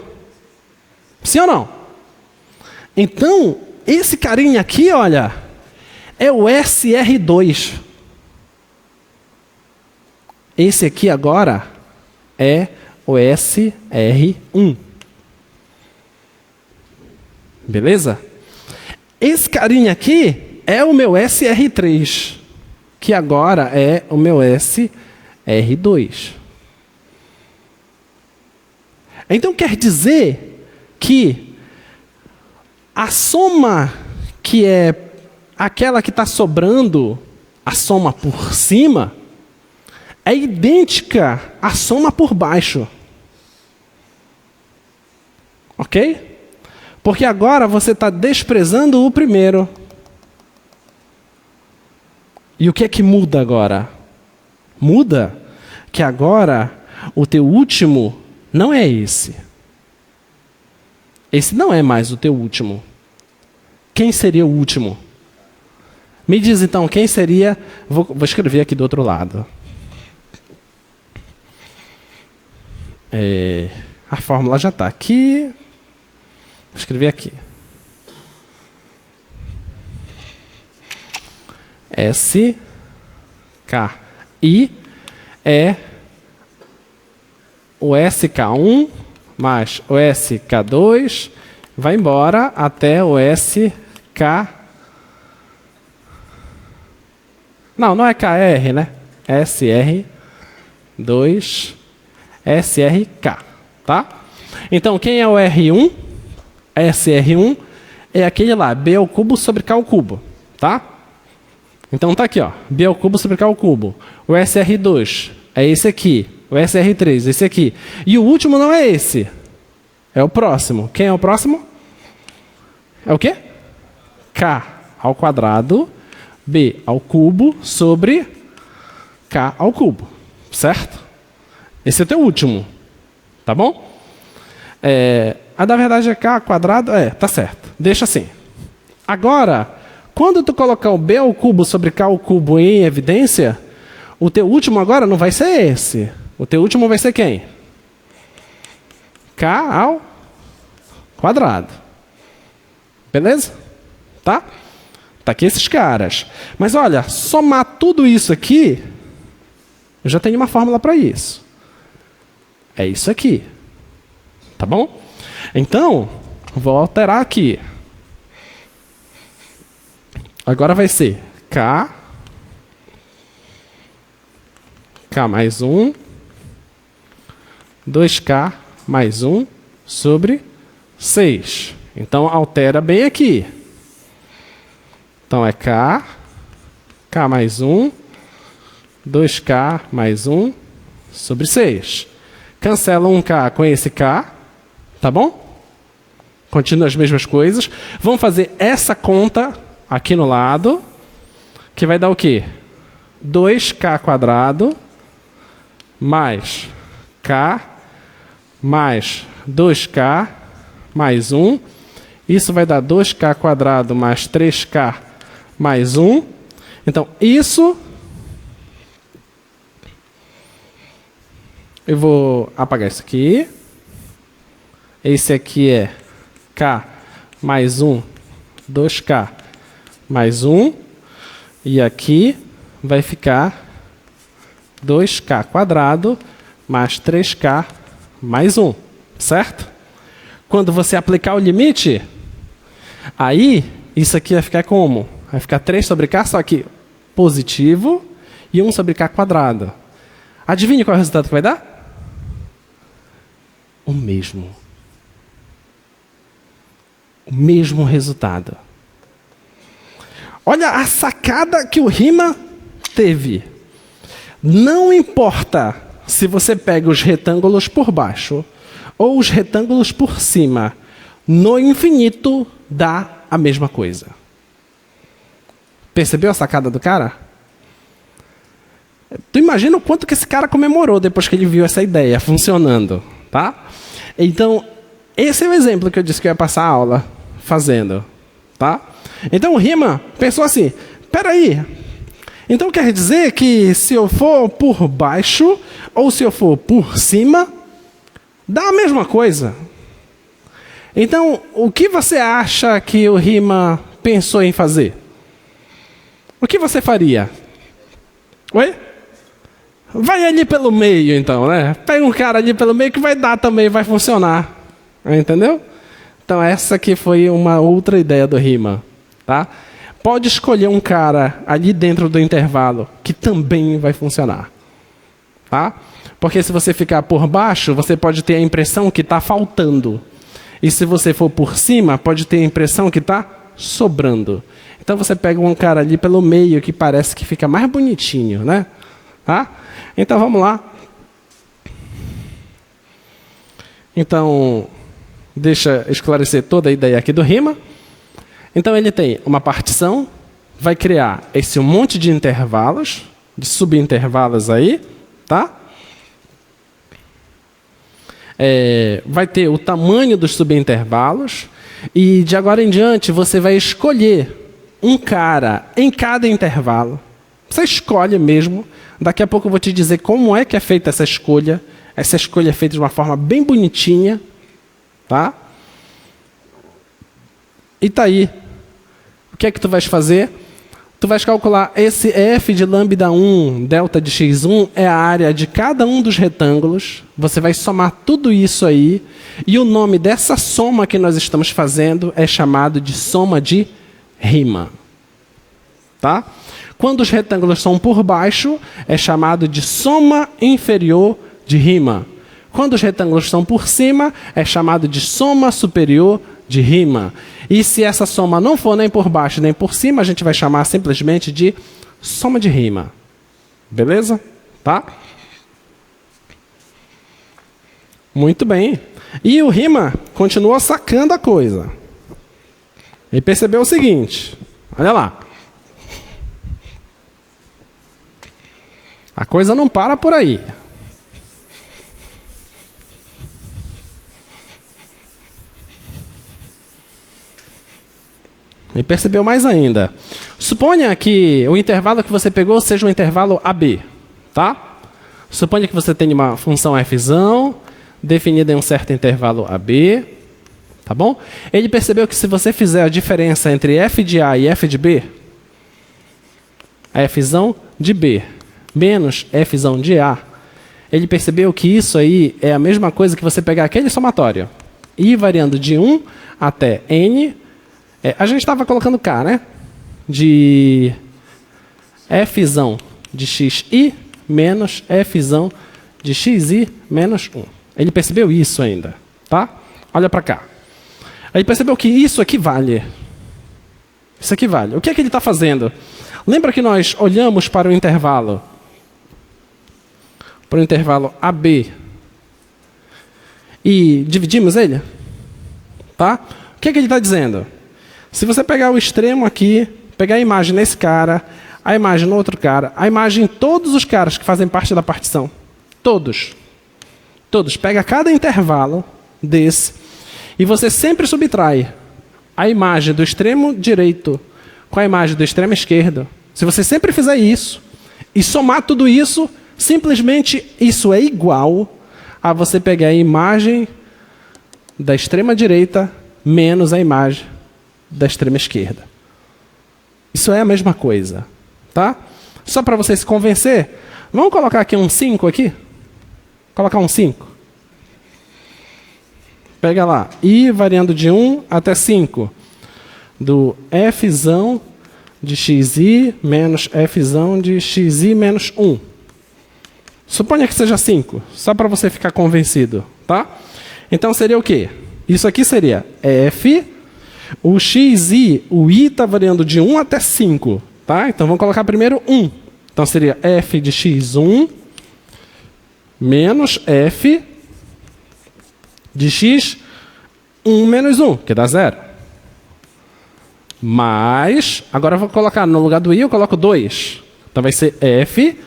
Sim ou não? Então, esse carinha aqui, olha, é o SR2. Esse aqui agora é o SR1. Beleza? Esse carinha aqui é o meu SR3, que agora é o meu SR2. Então quer dizer que a soma que é aquela que está sobrando, a soma por cima, é idêntica à soma por baixo. Ok? Porque agora você está desprezando o primeiro. E o que é que muda agora? Muda que agora o teu último não é esse. Esse não é mais o teu último. Quem seria o último? Me diz então, quem seria... Vou escrever aqui do outro lado. A fórmula já está aqui. escrever aqui. SKI é o SK1 mais o SK2, vai embora até o SK... Não é KR, né? SR2, SRK, tá? Então, quem é o R1? SR1 é aquele lá, B ao cubo sobre K ao cubo, tá? Então tá aqui, ó, B ao cubo sobre K ao cubo. O SR2 é esse aqui, o SR3 esse aqui. E o último não é esse, é o próximo. Quem é o próximo? É o quê? K ao quadrado, B ao cubo sobre K ao cubo, certo? Esse é o teu último, tá bom? Na verdade é K ao quadrado, tá certo. Deixa assim. Agora, quando tu colocar o B ao cubo sobre K ao cubo em evidência, o teu último agora não vai ser esse. O teu último vai ser quem? K ao quadrado. Beleza? Tá? Tá aqui esses caras. Mas olha, somar tudo isso aqui, eu já tenho uma fórmula para isso. É isso aqui. Tá bom? Então, vou alterar aqui. Agora vai ser K mais 1, 2K mais 1 sobre 6. Então, altera bem aqui. Então, é K mais 1, 2K mais 1 sobre 6. Cancela um K com esse K, tá bom? Continua as mesmas coisas. Vamos fazer essa conta aqui no lado, que vai dar o quê? 2K quadrado mais K mais 2K mais 1. Isso vai dar 2K quadrado mais 3K mais 1. Então, isso... Eu vou apagar isso aqui. Esse aqui é K mais 1, 2K mais 1. E aqui vai ficar 2K quadrado mais 3K mais 1. Certo? Quando você aplicar o limite, aí isso aqui vai ficar como? Vai ficar 3 sobre K, só que positivo, e 1 sobre K quadrado. Adivinhe qual é o resultado que vai dar? O mesmo. O mesmo resultado. Olha a sacada que o Riemann teve. Não importa se você pega os retângulos por baixo ou os retângulos por cima, no infinito dá a mesma coisa. Percebeu a sacada do cara? Tu imagina o quanto que esse cara comemorou depois que ele viu essa ideia funcionando, tá? Então, esse é o exemplo que eu disse que eu ia passar a aula fazendo, tá? Então o Riemann pensou assim, peraí, então quer dizer que se eu for por baixo ou se eu for por cima, dá a mesma coisa. Então, o que você acha que o Riemann pensou em fazer? O que você faria? Oi? Vai ali pelo meio, então, né? Pega um cara ali pelo meio que vai dar também, vai funcionar. Entendeu? Então, essa aqui foi uma outra ideia do Riemann, tá? Pode escolher um cara ali dentro do intervalo que também vai funcionar, tá? Porque se você ficar por baixo, você pode ter a impressão que está faltando. E se você for por cima, pode ter a impressão que está sobrando. Então, você pega um cara ali pelo meio que parece que fica mais bonitinho, né? Tá? Então, vamos lá. Então, deixa eu esclarecer toda a ideia aqui do Riemann. Então, ele tem uma partição, vai criar esse monte de intervalos, de subintervalos aí, tá? Vai ter o tamanho dos subintervalos, e de agora em diante você vai escolher um cara em cada intervalo. Você escolhe mesmo. Daqui a pouco eu vou te dizer como é que é feita essa escolha. Essa escolha é feita de uma forma bem bonitinha, tá? E tá aí. O que é que tu vais fazer? Tu vais calcular esse f de lambda 1, delta de x1, é a área de cada um dos retângulos. Você vai somar tudo isso aí. E o nome dessa soma que nós estamos fazendo é chamado de soma de Riemann. Tá? Quando os retângulos são por baixo, é chamado de soma inferior de Riemann. Quando os retângulos são por cima, é chamado de soma superior de Riemann. E se essa soma não for nem por baixo nem por cima, a gente vai chamar simplesmente de soma de Riemann. Beleza? Tá? Muito bem. E o Riemann continuou sacando a coisa. Ele percebeu o seguinte. Olha lá. A coisa não para por aí. E percebeu mais ainda. Suponha que o intervalo que você pegou seja um intervalo AB. Tá? Suponha que você tenha uma função f definida em um certo intervalo AB. Tá bom? Ele percebeu que se você fizer a diferença entre f de A e f de B, f de B menos f de A, ele percebeu que isso aí é a mesma coisa que você pegar aquele somatório. I variando de 1 até n. A gente estava colocando K, né? De f de xi menos f de xi menos 1. Ele percebeu isso ainda, tá? Olha para cá. Ele percebeu que isso aqui vale. Isso aqui vale. O que é que ele está fazendo? Lembra que nós olhamos para o intervalo? Para o intervalo AB. E dividimos ele? Tá? O que é que ele está dizendo? Se você pegar o extremo aqui, pegar a imagem nesse cara, a imagem no outro cara, a imagem em todos os caras que fazem parte da partição. Todos. Todos. Pega cada intervalo desse e você sempre subtrai a imagem do extremo direito com a imagem do extremo esquerdo. Se você sempre fizer isso e somar tudo isso, simplesmente isso é igual a você pegar a imagem da extrema direita menos a imagem da extrema esquerda. Isso é a mesma coisa, tá? Só para você se convencer, vamos colocar aqui um 5 aqui? Colocar um 5. Pega lá, I variando de 1 até 5, do f de xi menos f de xi menos 1. Suponha que seja 5, só para você ficar convencido, tá? Então seria o quê? Isso aqui seria f. O xi, o i está variando de 1 até 5. Tá? Então vamos colocar primeiro 1. Então seria f de x1 menos f de x1 menos 1, que dá 0. Mais, agora eu vou colocar no lugar do i, eu coloco 2. Então vai ser f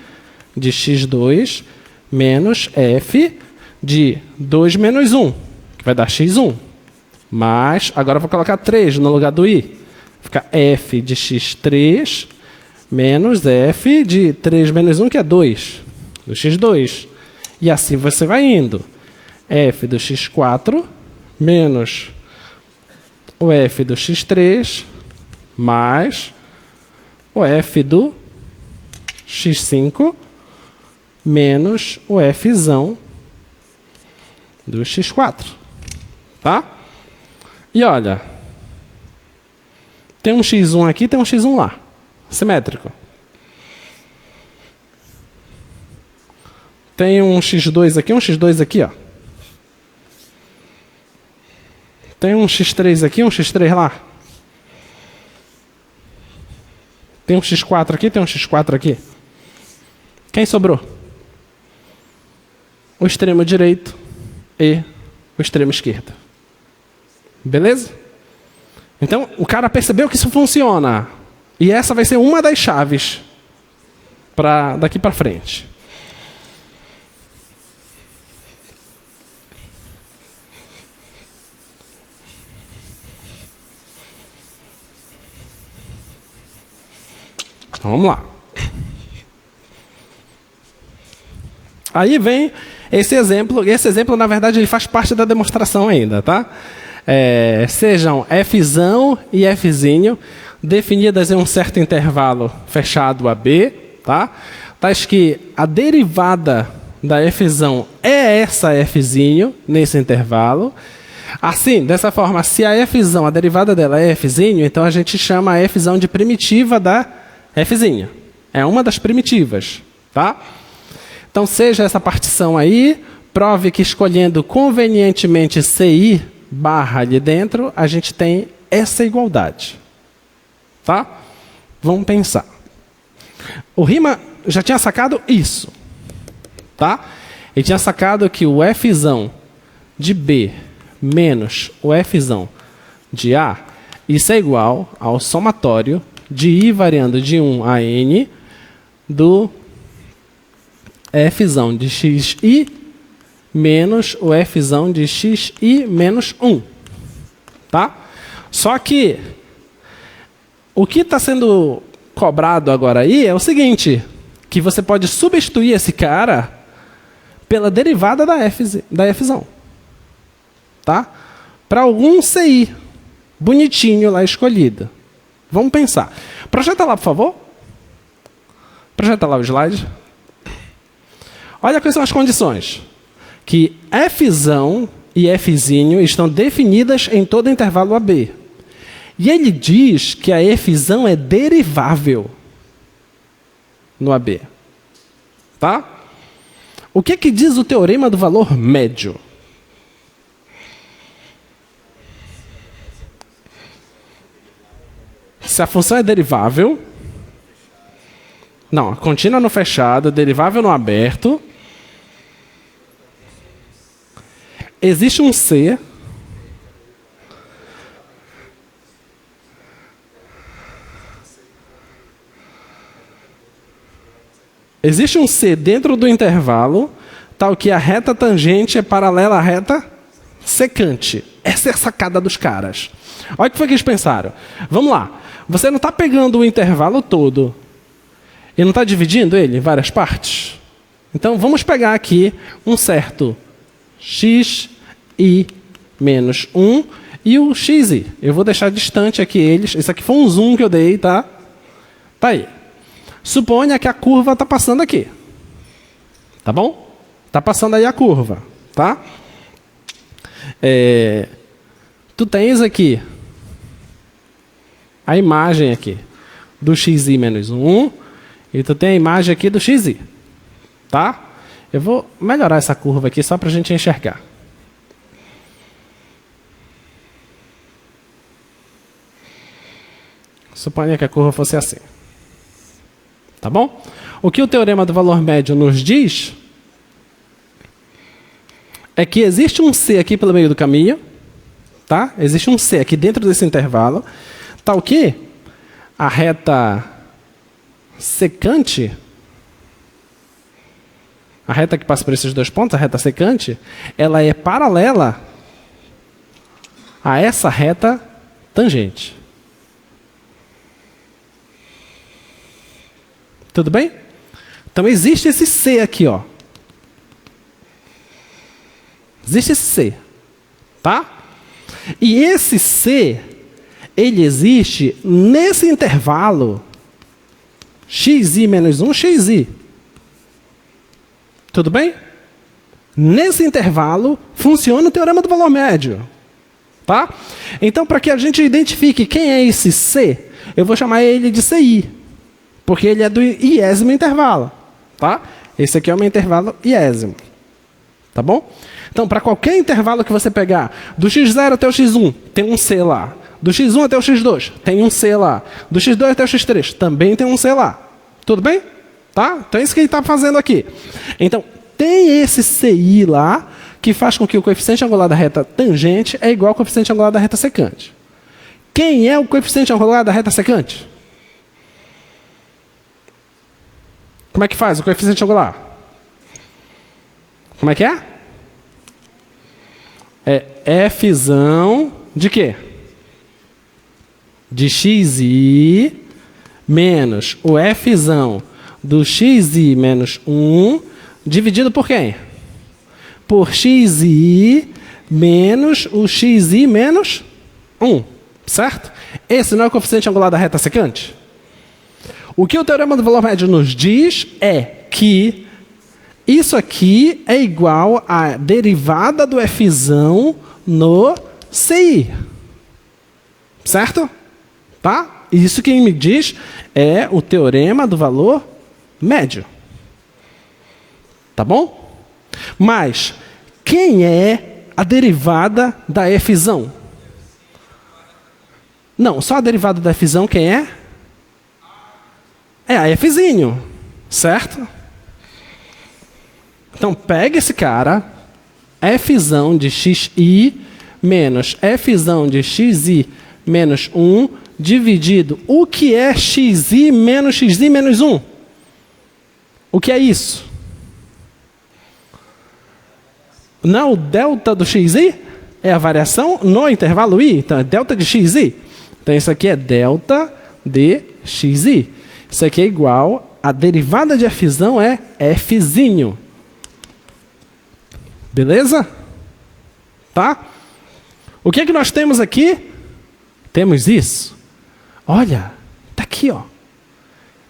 de x2 menos f de 2 menos 1, que vai dar x1. Mas, agora eu vou colocar 3 no lugar do i. Fica f de x3 menos f de 3 menos 1, que é 2, do x2. E assim você vai indo. F do x4 menos o f do x3 mais o f do x5 menos o f do x4. Tá? E olha, tem um x1 aqui, tem um x1 lá. Simétrico. Tem um x2 aqui, um x2 aqui, ó. Tem um x3 aqui, um x3 lá. Tem um x4 aqui, tem um x4 aqui. Quem sobrou? O extremo direito e o extremo esquerdo. Beleza? Então, o cara percebeu que isso funciona. E essa vai ser uma das chaves para daqui para frente. Então, vamos lá. Aí vem esse exemplo. Esse exemplo, na verdade, ele faz parte da demonstração ainda, tá? sejam Fzão e Fzinho, definidas em um certo intervalo fechado AB, tá? Tais que a derivada da Fzão é essa Fzinho, nesse intervalo. Assim, dessa forma, se a Fzão, a derivada dela é Fzinho, então a gente chama a Fzão de primitiva da Fzinha. É uma das primitivas, tá? Então, seja essa partição aí, prove que escolhendo convenientemente CI barra ali dentro, a gente tem essa igualdade. Tá? Vamos pensar. O Riemann já tinha sacado isso. Tá? Ele tinha sacado que o Fzão de B menos o Fzão de A, isso é igual ao somatório de I variando de 1 a N do Fzão de Xi menos o Fzão de Xi menos 1. Tá? Só que o que está sendo cobrado agora aí é o seguinte, que você pode substituir esse cara pela derivada da Fzão. Tá? Para algum CI bonitinho lá escolhido. Vamos pensar. Projeta lá, por favor. Projeta lá o slide. Olha quais são as condições. Que Fzão e Fzinho estão definidas em todo intervalo AB. E ele diz que a Fzão é derivável no AB. Tá? O que diz o teorema do valor médio? Se a função é derivável... Não, contínua no fechado, derivável no aberto. Existe um C... Existe um C dentro do intervalo, tal que a reta tangente é paralela à reta secante. Essa é a sacada dos caras. Olha o que foi que eles pensaram. Vamos lá. Você não está pegando o intervalo todo e não está dividindo ele em várias partes? Então, vamos pegar aqui um certo xi menos 1 e o xi. Eu vou deixar distante aqui eles. Isso aqui foi um zoom que eu dei, tá? Tá aí. Suponha que a curva está passando aqui. Tá bom? Está passando aí a curva. Tá? Tu tens aqui a imagem aqui do xi menos 1 e tu tem a imagem aqui do xi. Tá? Eu vou melhorar essa curva aqui só para a gente enxergar. Suponha que a curva fosse assim. Tá bom? O que o teorema do valor médio nos diz é que existe um C aqui pelo meio do caminho, tá? Existe um C aqui dentro desse intervalo, tal que a reta secante, a reta que passa por esses dois pontos, a reta secante, ela é paralela a essa reta tangente. Tudo bem? Então existe esse C aqui, ó. Existe esse C, tá? E esse C, ele existe nesse intervalo xi menos 1, xi. Tudo bem? Nesse intervalo funciona o teorema do valor médio, tá? Então, para que a gente identifique quem é esse C, eu vou chamar ele de CI. Porque ele é do iésimo intervalo. Tá? Esse aqui é um intervalo iésimo. Tá bom? Então, para qualquer intervalo que você pegar, do x0 até o x1, tem um C lá. Do x1 até o x2, tem um C lá. Do x2 até o x3, também tem um C lá. Tudo bem? Tá? Então, é isso que ele está fazendo aqui. Então, tem esse CI lá, que faz com que o coeficiente angular da reta tangente é igual ao coeficiente angular da reta secante. Quem é o coeficiente angular da reta secante? Como é que faz o coeficiente angular? Como é que é? É Fzão de quê? De xi menos o Fzão do xi menos 1 dividido por quem? Por xi menos o xi menos 1, certo? Esse não é o coeficiente angular da reta secante? O que o teorema do valor médio nos diz é que isso aqui é igual à derivada do Fzão no CI. Certo? Tá? Isso quem me diz é o teorema do valor médio. Tá bom? Mas quem é a derivada da Fzão? Não, só a derivada da Fzão quem é? É a Fzinho, certo? Então pega esse cara, Fzão de xi menos Fzão de xi menos 1 dividido. O que é xi menos 1? O que é isso? Não, o delta do xi é a variação no intervalo i. Então é delta de xi. Então isso aqui é delta de xi. Isso aqui é igual, a derivada de Fzão é Fzinho. Beleza? Tá? O que é que nós temos aqui? Temos isso. Olha, tá aqui, ó.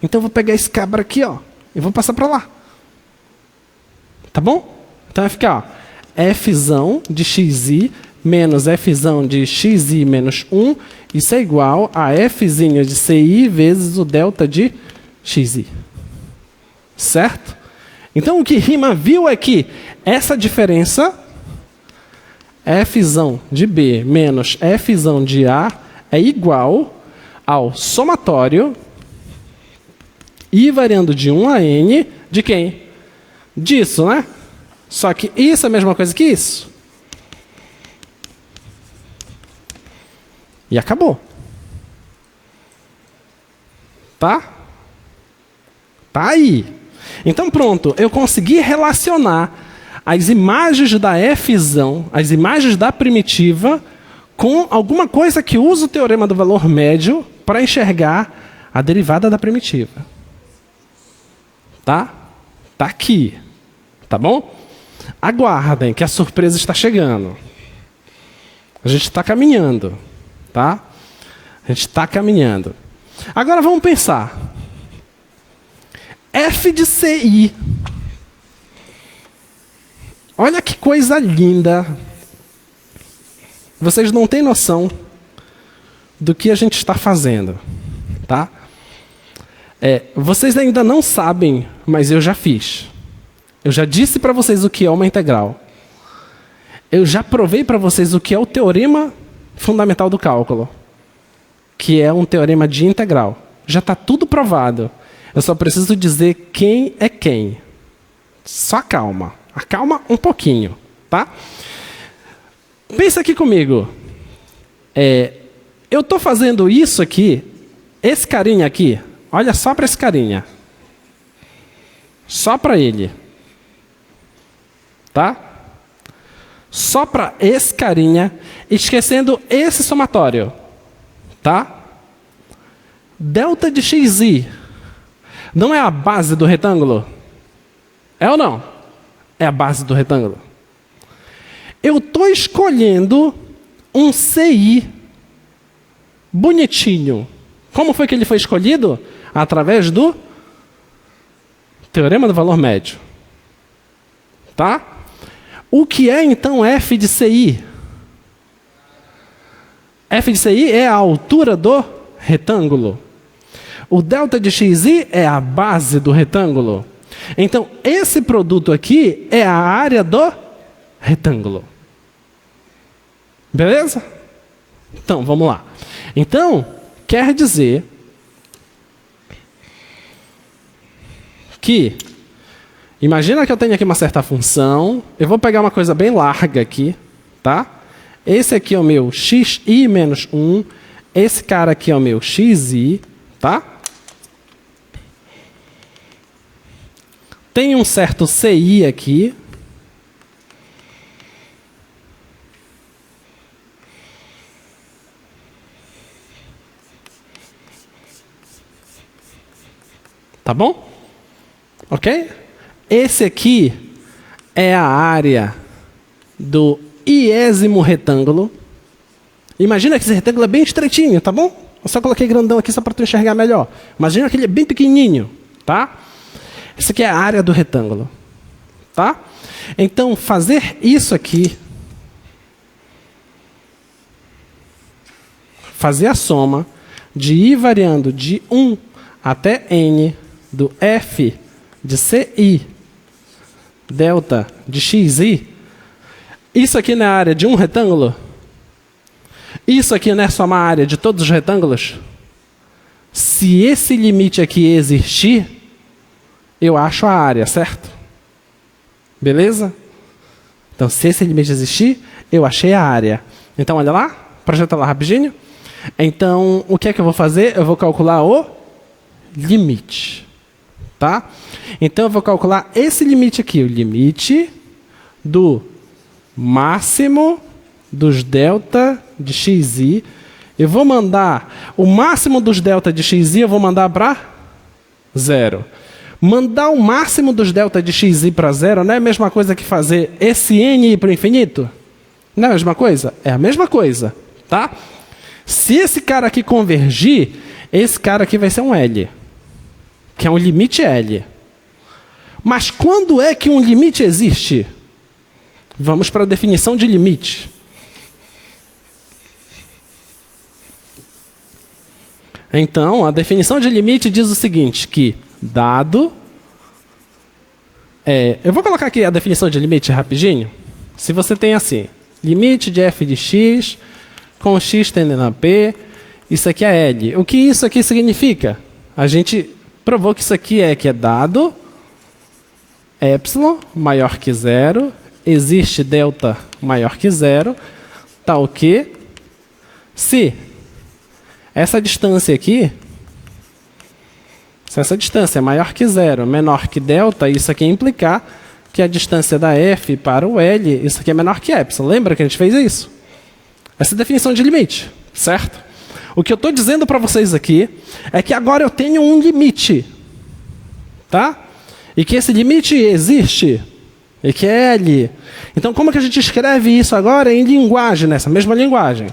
Então eu vou pegar esse cabra aqui, ó, e vou passar para lá. Tá bom? Então vai ficar, ó, Fzão de xi menos Fzão de xi menos 1. Isso é igual a Fzinho de ci vezes o delta de xi. Certo? Então o que Riemann viu é que essa diferença, Fzão de B menos Fzão de A, é igual ao somatório I variando de 1 a N de quem? Disso, né? Só que isso é a mesma coisa que isso. E acabou. Tá? Tá aí. Então pronto, eu consegui relacionar as imagens da Fzão, as imagens da primitiva, com alguma coisa que usa o teorema do valor médio para enxergar a derivada da primitiva. Tá? Tá aqui. Tá bom? Aguardem que a surpresa está chegando. A gente está caminhando. Tá? A gente está caminhando. Agora vamos pensar. F de CI. Olha que coisa linda. Vocês não têm noção do que a gente está fazendo. Tá? Vocês ainda não sabem, mas eu já fiz. Eu já disse para vocês o que é uma integral. Eu já provei para vocês o que é o teorema fundamental do cálculo, que é um teorema de integral. Já está tudo provado. Eu só preciso dizer quem é quem. Só calma. Acalma um pouquinho, tá? Pensa aqui comigo. Eu estou fazendo isso aqui, esse carinha aqui, olha só para esse carinha. Só para ele. Tá? Só para esse carinha, esquecendo esse somatório. Tá? Delta de xi não é a base do retângulo? É ou não? É a base do retângulo. Eu estou escolhendo um CI bonitinho. Como foi que ele foi escolhido? Através do teorema do valor médio. Tá? O que é então F de CI? F de CI é a altura do retângulo. O delta de xi é a base do retângulo. Então, esse produto aqui é a área do retângulo. Beleza? Então, vamos lá. Então, quer dizer que, imagina que eu tenho aqui uma certa função, eu vou pegar uma coisa bem larga aqui, tá? Esse aqui é o meu xi menos 1, esse cara aqui é o meu xi, tá? Tem um certo CI aqui. Tá bom? Ok? Esse aqui é a área do iésimo retângulo. Imagina que esse retângulo é bem estreitinho, tá bom? Eu só coloquei grandão aqui só para tu enxergar melhor. Imagina que ele é bem pequenininho, tá? Essa aqui é a área do retângulo, tá? Então, fazer isso aqui, fazer a soma de i variando de 1 até n do f de ci delta de xi, isso aqui não é a área de um retângulo? Isso aqui não é somar a área de todos os retângulos? Se esse limite aqui existir, eu acho a área, certo? Beleza? Então, se esse limite existir, eu achei a área. Então, olha lá, projeta lá rapidinho. Então, o que é que eu vou fazer? Eu vou calcular o limite. Tá? Então, eu vou calcular esse limite aqui, o limite do máximo dos delta de xi. Eu vou mandar o máximo dos delta de xi, eu vou mandar para 0. Mandar o máximo dos delta de xi para 0 não é a mesma coisa que fazer esse n ir para o infinito? Não é a mesma coisa? É a mesma coisa, tá? Se esse cara aqui convergir, esse cara aqui vai ser um L, que é um limite L. Mas quando é que um limite existe? Vamos para a definição de limite. Então, a definição de limite diz o seguinte, que dado... eu vou colocar aqui a definição de limite rapidinho. Se você tem assim, limite de f de x com x tendendo a p, isso aqui é L. O que isso aqui significa? A gente provou que isso aqui que é dado epsilon maior que 0, existe delta maior que 0, tal que se essa distância aqui, se essa distância é maior que 0, menor que delta, isso aqui implicar que a distância da f para o L, isso aqui é menor que epsilon. Lembra que a gente fez isso? Essa é a definição de limite, certo? O que eu estou dizendo para vocês aqui é que agora eu tenho um limite, tá? E que esse limite existe, e que é L. Então, como que a gente escreve isso agora em linguagem, nessa mesma linguagem?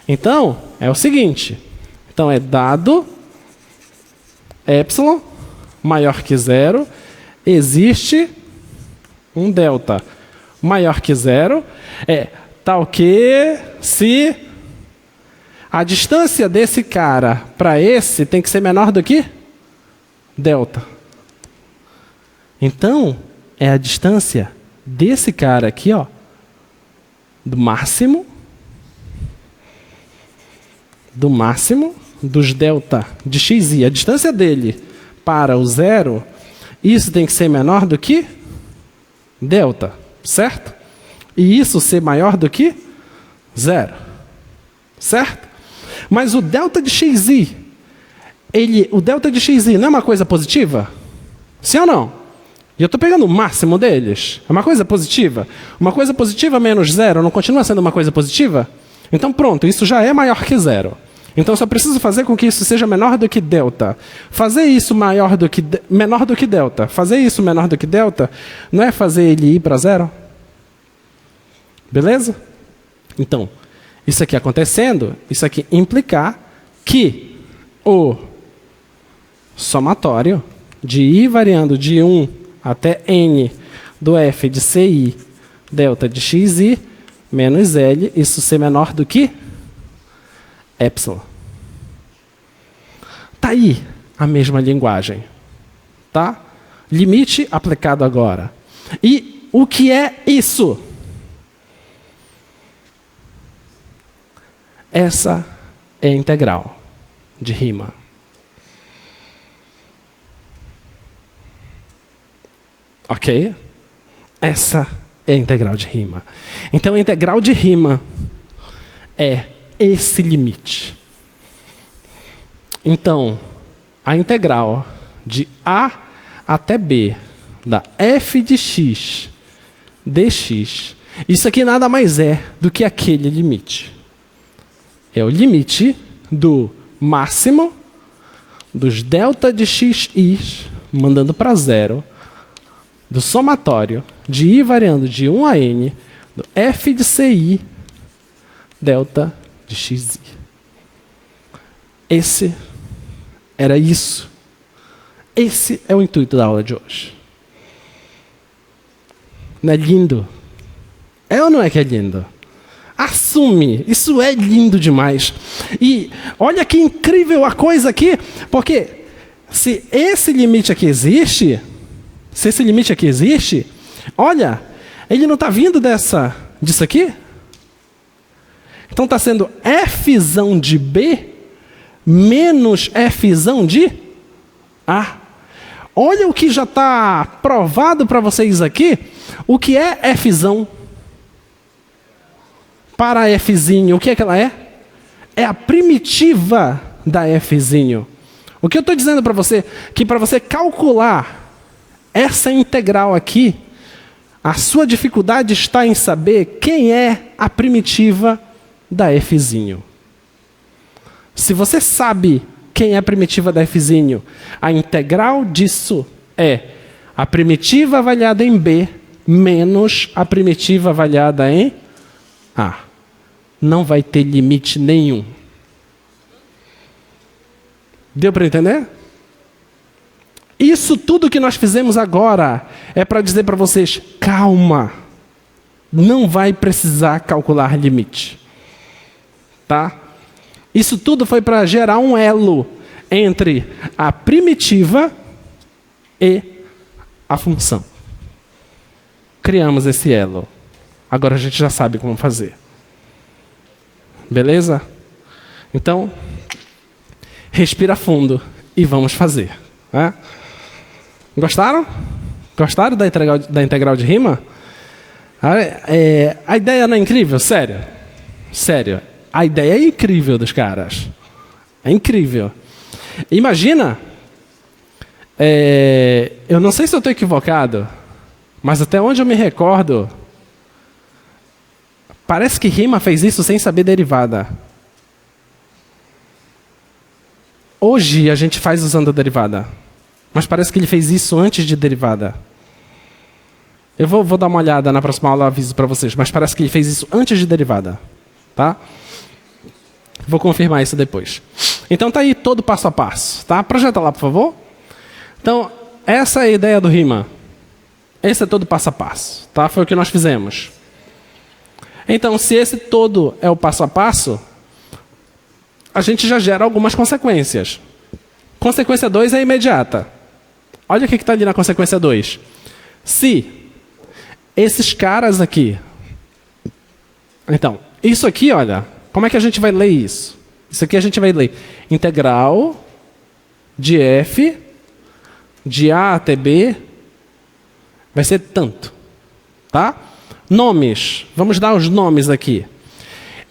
Então, é o seguinte. Então, é dado epsilon maior que 0, existe um delta maior que 0, tal que se a distância desse cara para esse tem que ser menor do que delta. Então, é a distância desse cara aqui, ó, do máximo dos delta de xi. A distância dele para o 0, isso tem que ser menor do que delta, certo? E isso ser maior do que 0, certo? Mas o delta de xi, o delta de xi não é uma coisa positiva? Sim ou não? E eu estou pegando o máximo deles. É uma coisa positiva? Uma coisa positiva menos 0 não continua sendo uma coisa positiva? Então pronto, isso já é maior que 0. Então só preciso fazer com que isso seja menor do que delta. Fazer isso menor do que delta. Fazer isso menor do que delta não é fazer ele ir para 0? Beleza? Então, isso aqui acontecendo, isso aqui implicar que o somatório de i variando de 1 até n do f de ci delta de xi menos L, isso ser menor do que epsilon. Tá aí a mesma linguagem, tá? Limite aplicado agora. E o que é isso? Essa é a integral de Riemann. Ok? Essa é a integral de Riemann. Então, a integral de Riemann é esse limite. Então, a integral de A até B da f de x dx, isso aqui nada mais é do que aquele limite. É o limite do máximo dos delta de xi, mandando para 0, do somatório de i variando de 1 a n do f de ci delta de xi. Era isso. Esse é o intuito da aula de hoje. Não é lindo? É ou não é que é lindo? Assume, isso é lindo demais. E olha que incrível a coisa aqui, porque se esse limite aqui existe, olha, ele não está vindo disso aqui? Então está sendo Fzão de B menos Fzão de A. Olha o que já está provado para vocês aqui. O que é Fzão? Para Fzinho, o que é que ela é? É a primitiva da Fzinho. O que eu estou dizendo para você? Que para você calcular essa integral aqui, a sua dificuldade está em saber quem é a primitiva da Fzinho. Se você sabe quem é a primitiva da Fzinho, a integral disso é a primitiva avaliada em B menos a primitiva avaliada em A. Não vai ter limite nenhum. Deu para entender? Isso tudo que nós fizemos agora é para dizer para vocês, calma, não vai precisar calcular limite. Tá? Isso tudo foi para gerar um elo entre a primitiva e a função. Criamos esse elo. Agora a gente já sabe como fazer. Beleza? Então, respira fundo e vamos fazer. Né? Gostaram? Gostaram da integral de rima? A ideia não é incrível? Sério. Sério. A ideia é incrível dos caras. É incrível. Imagina, eu não sei se eu estou equivocado, mas até onde eu me recordo, parece que Rima fez isso sem saber derivada. Hoje a gente faz usando a derivada, mas parece que ele fez isso antes de derivada. Eu vou dar uma olhada na próxima aula, aviso para vocês, mas parece que ele fez isso antes de derivada. Tá? Vou confirmar isso depois. Então tá aí todo passo a passo. Tá? Projeta lá, por favor. Então, essa é a ideia do Rima. Esse é todo passo a passo. Tá? Foi o que nós fizemos. Então, se esse todo é o passo a passo, a gente já gera algumas consequências. Consequência 2 é imediata. Olha o que está ali na consequência 2. Se esses caras aqui... Então, isso aqui, olha, como é que a gente vai ler isso? Isso aqui a gente vai ler integral de f de A até B vai ser tanto. Tá? Nomes. Vamos dar os nomes aqui.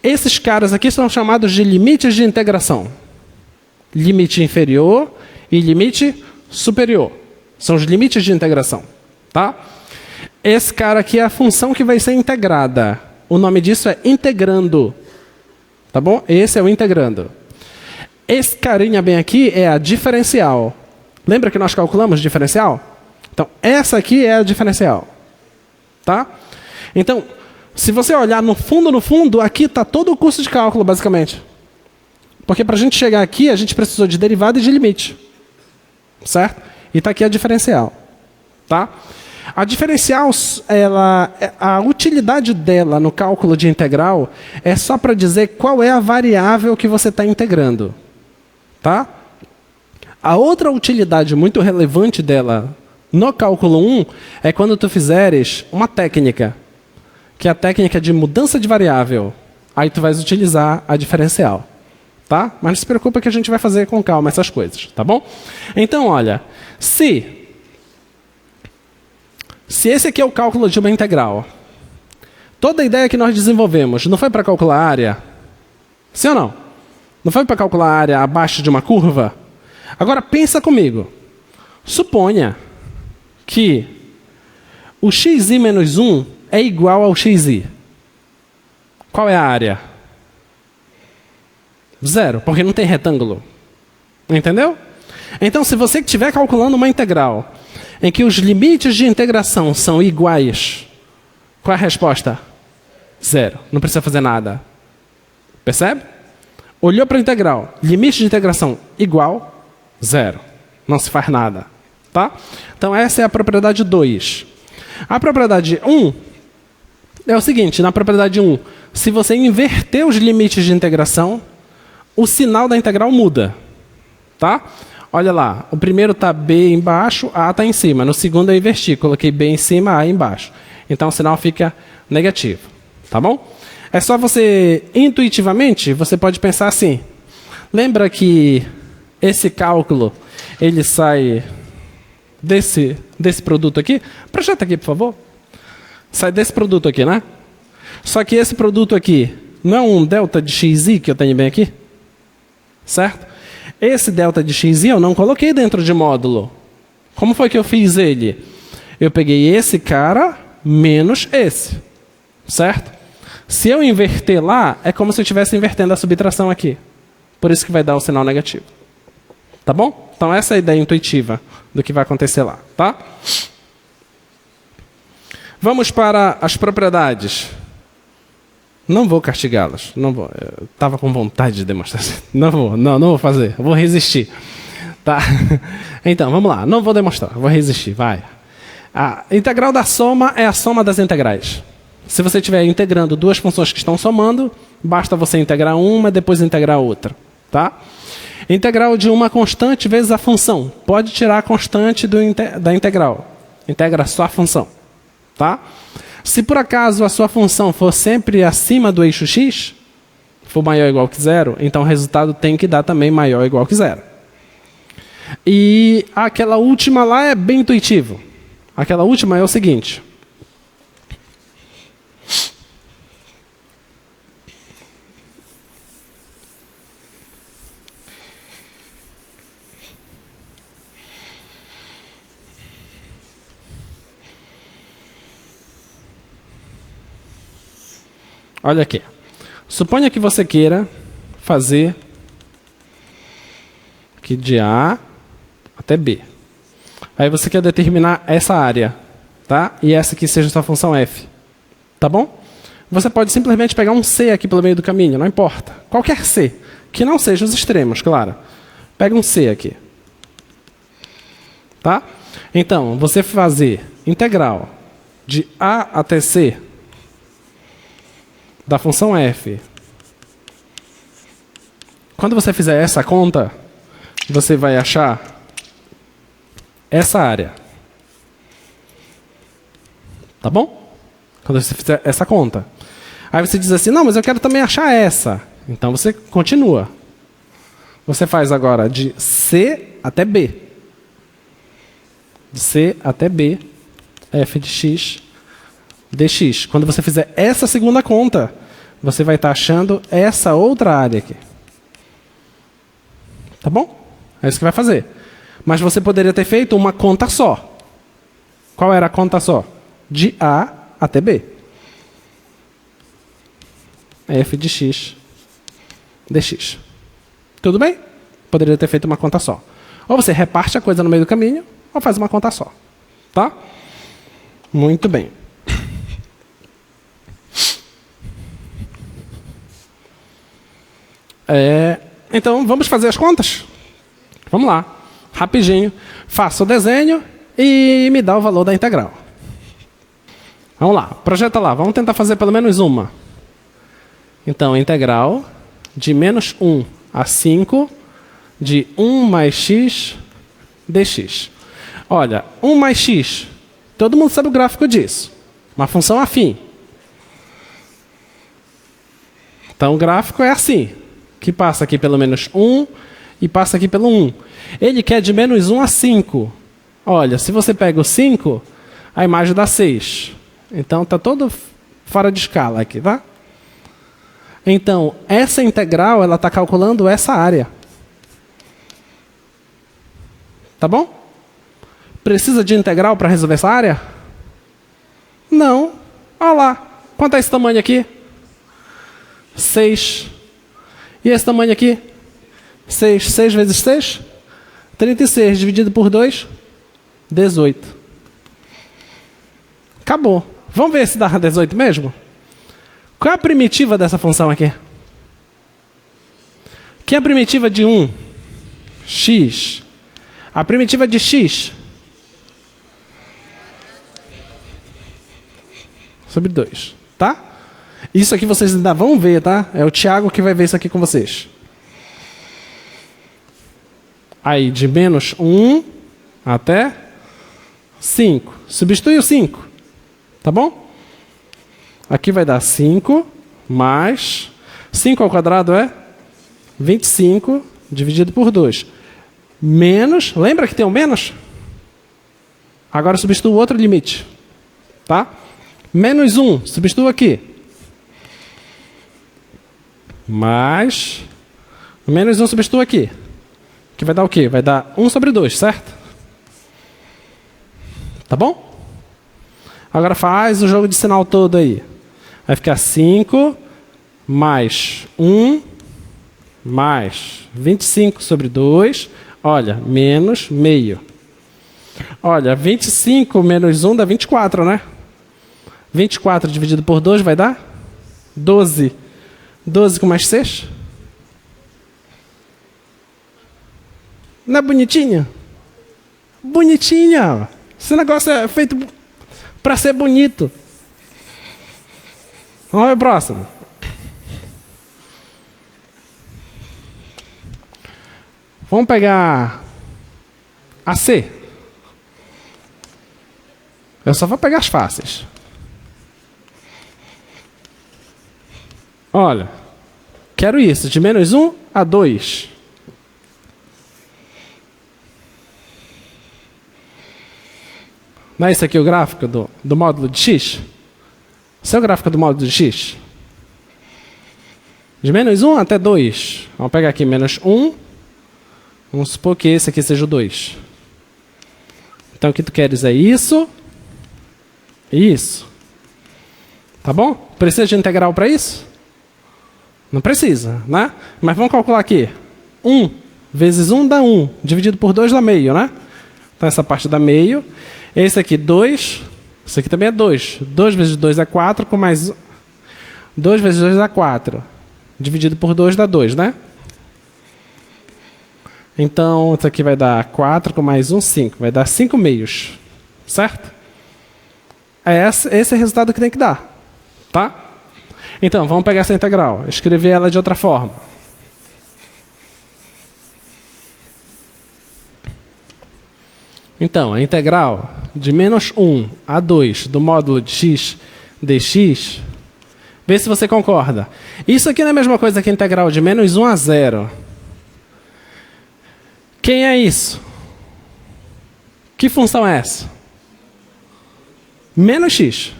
Esses caras aqui são chamados de limites de integração. Limite inferior e limite superior. São os limites de integração. Tá? Esse cara aqui é a função que vai ser integrada. O nome disso é integrando. Tá bom? Esse é o integrando. Esse carinha bem aqui é a diferencial. Lembra que nós calculamos diferencial? Então, essa aqui é a diferencial. Tá? Então, se você olhar no fundo, aqui está todo o curso de cálculo, basicamente. Porque para a gente chegar aqui, a gente precisou de derivada e de limite. Certo? E está aqui a diferencial. Tá? A diferencial, a utilidade dela no cálculo de integral é só para dizer qual é a variável que você está integrando. Tá? A outra utilidade muito relevante dela no cálculo 1 é quando tu fizeres uma técnica, que é a técnica de mudança de variável. Aí tu vais utilizar a diferencial. Tá? Mas não se preocupa que a gente vai fazer com calma essas coisas. Tá bom? Então, olha, se esse aqui é o cálculo de uma integral, toda a ideia que nós desenvolvemos não foi para calcular a área? Sim ou não? Não foi para calcular a área abaixo de uma curva? Agora pensa comigo. Suponha que o xi menos 1 é igual ao xi. Qual é a área? 0, porque não tem retângulo. Entendeu? Então, se você estiver calculando uma integral em que os limites de integração são iguais, qual é a resposta? Zero. Não precisa fazer nada. Percebe? Olhou para a integral. Limite de integração igual, zero. Não se faz nada. Tá? Então, essa é a propriedade 2. A propriedade 1 é o seguinte. Na propriedade 1, se você inverter os limites de integração, o sinal da integral muda. Tá? Olha lá. O primeiro está B embaixo, A está em cima. No segundo eu inverti. Coloquei B em cima, A embaixo. Então, o sinal fica negativo. Tá bom? É só você, intuitivamente, você pode pensar assim. Lembra que esse cálculo, ele sai desse produto aqui? Projeta aqui, por favor. Sai desse produto aqui, né? Só que esse produto aqui não é um delta de xi que eu tenho bem aqui? Certo? Esse delta de xi eu não coloquei dentro de módulo. Como foi que eu fiz ele? Eu peguei esse cara menos esse. Certo? Se eu inverter lá, é como se eu estivesse invertendo a subtração aqui. Por isso que vai dar o sinal negativo. Tá bom? Então essa é a ideia intuitiva do que vai acontecer lá. Tá? Vamos para as propriedades. Não vou castigá-las. Não vou. Eu estava com vontade de demonstrar. Não vou fazer. Eu vou resistir. Tá? Então, vamos lá. Não vou demonstrar. Vou resistir. Vai. A integral da soma é a soma das integrais. Se você estiver integrando duas funções que estão somando, basta você integrar uma e depois integrar a outra. Tá? Integral de uma constante vezes a função. Pode tirar a constante da integral. Integra só a função. Tá? Se por acaso a sua função for sempre acima do eixo x, for maior ou igual que zero, então o resultado tem que dar também maior ou igual que zero. E aquela última lá é bem intuitivo. Aquela última é o seguinte. Olha aqui. Suponha que você queira fazer aqui de A até B. Aí você quer determinar essa área, tá? E essa aqui seja a sua função f. Tá bom? Você pode simplesmente pegar um C aqui pelo meio do caminho, não importa. Qualquer C, que não seja os extremos, claro. Pega um C aqui. Tá? Então, você fazer integral de A até C da função f. Quando você fizer essa conta, você vai achar essa área. Tá bom? Quando você fizer essa conta. Aí você diz assim, não, mas eu quero também achar essa. Então você continua. Você faz agora de C até B. De C até B, f de x dx. Quando você fizer essa segunda conta, você vai estar achando essa outra área aqui. Tá bom? É isso que vai fazer. Mas você poderia ter feito uma conta só. Qual era a conta só? De A até B. F de x dx. Tudo bem? Poderia ter feito uma conta só. Ou você reparte a coisa no meio do caminho, ou faz uma conta só. Tá? Muito bem. Então, vamos fazer as contas? Vamos lá. Rapidinho. Faça o desenho e me dá o valor da integral. Vamos lá. Projeta lá. Vamos tentar fazer pelo menos uma. Então, integral de menos 1 a 5 de 1 mais x dx. Olha, 1 mais x. Todo mundo sabe o gráfico disso. Uma função afim. Então, o gráfico é assim. Que passa aqui pelo menos 1 e passa aqui pelo 1. Ele quer de menos 1 a 5. Olha, se você pega o 5, a imagem dá 6. Então, está todo fora de escala aqui, tá? Então, essa integral, ela está calculando essa área. Tá bom? Precisa de integral para resolver essa área? Não. Olha lá. Quanto é esse tamanho aqui? 6. E esse tamanho aqui? 6. 6 vezes 6? 36 dividido por 2? 18. Acabou. Vamos ver se dá 18 mesmo? Qual é a primitiva dessa função aqui? Que é a primitiva de 1? X. A primitiva de x? Sobre 2, tá? Isso aqui vocês ainda vão ver, tá? É o Thiago que vai ver isso aqui com vocês. Aí, de menos 1 até 5. Substitui o 5, tá bom? Aqui vai dar 5 mais 5 ao quadrado é 25 dividido por 2. Menos, lembra que tem um menos? Agora substitua o outro limite, tá? Menos 1, substitua aqui. Mais, menos 1 substitua aqui. Que vai dar o quê? Vai dar 1 sobre 2, certo? Tá bom? Agora faz o jogo de sinal todo aí. Vai ficar 5 mais 1 mais 25 sobre 2. Olha, menos meio. Olha, 25 menos 1 dá 24, né? 24 dividido por 2 vai dar 12. 12 com mais 6. Não é bonitinha? Bonitinha. Esse negócio é feito para ser bonito. Vamos ver o próximo. Vamos pegar a C. Eu só vou pegar as fáceis. Olha, quero isso, de menos 1 a 2. Não é esse aqui o gráfico do módulo de x? Esse é o gráfico do módulo de x. De menos 1 até 2. Vamos pegar aqui menos 1. Vamos supor que esse aqui seja o 2. Então o que tu queres é isso e isso. Tá bom? Precisa de integral para isso? Não precisa, né? Mas vamos calcular aqui. 1 vezes 1 dá 1. Dividido por 2 dá meio, né? Então essa parte dá meio. Esse aqui 2. Isso aqui também é 2. 2 vezes 2 é 4. Com mais 2 vezes 2 dá 4. Dividido por 2 dá 2, né? Então isso aqui vai dar 4 com mais 1, 5. Vai dar 5 meios. Certo? Esse é o resultado que tem que dar. Tá? Então, vamos pegar essa integral, escrever ela de outra forma. Então, a integral de menos 1 a 2 do módulo de x dx, vê se você concorda. Isso aqui não é a mesma coisa que a integral de menos 1 a 0. Quem é isso? Que função é essa? Menos x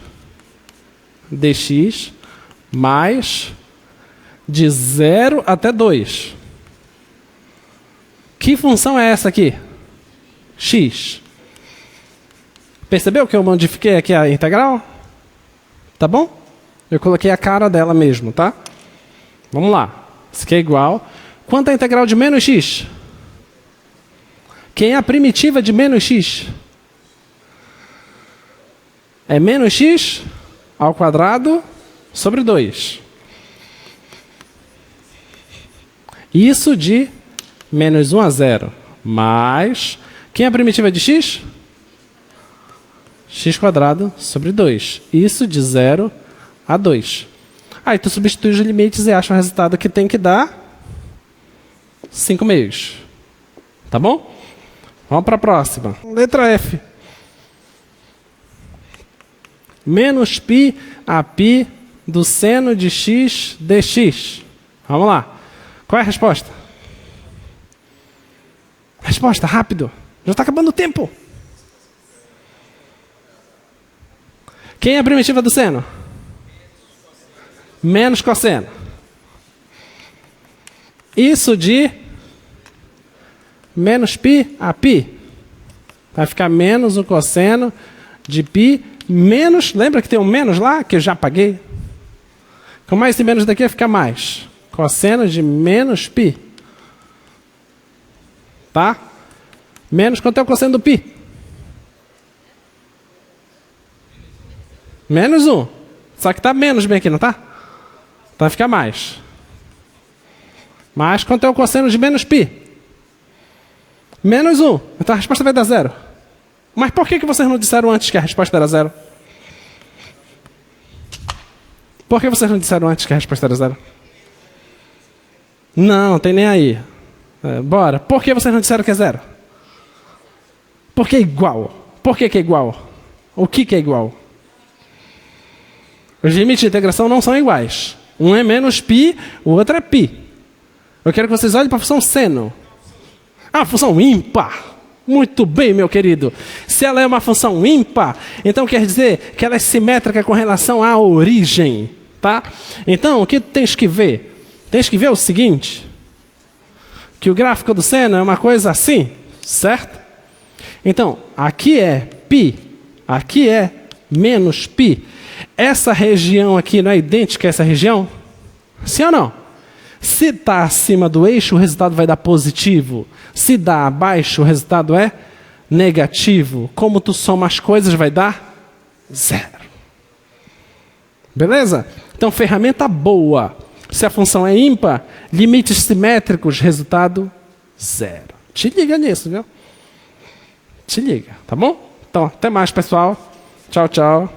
dx mais de 0 até 2. Que função é essa aqui? X. Percebeu que eu modifiquei aqui a integral? Tá bom? Eu coloquei a cara dela mesmo, tá? Vamos lá. Isso aqui é igual. Quanto à integral de menos x? Quem é a primitiva de menos x? É menos x ao quadrado sobre 2. Isso de menos 1 a 0. Mais... Quem é a primitiva de x? X quadrado sobre 2. Isso de 0 a 2. Aí tu substitui os limites e acha um resultado que tem que dar 5 meios. Tá bom? Vamos para a próxima. Letra F. Menos π a π do seno de x dx. Vamos lá. Qual é a resposta? Resposta, rápido. Já está acabando o tempo. Quem é a primitiva do seno? Menos cosseno. Isso de menos π a π. Vai ficar menos o cosseno de π menos... Lembra que tem um menos lá que eu já paguei? Com mais esse menos daqui vai ficar mais. Cosseno de menos π. Tá? Menos quanto é o cosseno do π? Menos 1. Só que está menos bem aqui, não está? Vai ficar mais. Mas quanto é o cosseno de menos π? Menos 1. Então a resposta vai dar 0. Mas por que vocês não disseram antes que a resposta era 0? Por que vocês não disseram antes que a resposta era 0? Não, tem nem aí. Bora. Por que vocês não disseram que é 0? Porque é igual. Por que é igual? O que é igual? Os limites de integração não são iguais. Um é menos π, o outro é π. Eu quero que vocês olhem para a função seno. Ah, função ímpar. Muito bem, meu querido. Se ela é uma função ímpar, então quer dizer que ela é simétrica com relação à origem. Tá? Então, o que tu tens que ver? Tens que ver o seguinte, que o gráfico do seno é uma coisa assim, certo? Então, aqui é π, aqui é menos π. Essa região aqui não é idêntica a essa região? Sim ou não? Se está acima do eixo, o resultado vai dar positivo. Se dá abaixo, o resultado é negativo. Como tu soma as coisas, vai dar 0. Beleza? Então, ferramenta boa. Se a função é ímpar, limites simétricos, resultado 0. Te liga nisso, viu? Te liga, tá bom? Então, até mais, pessoal. Tchau, tchau.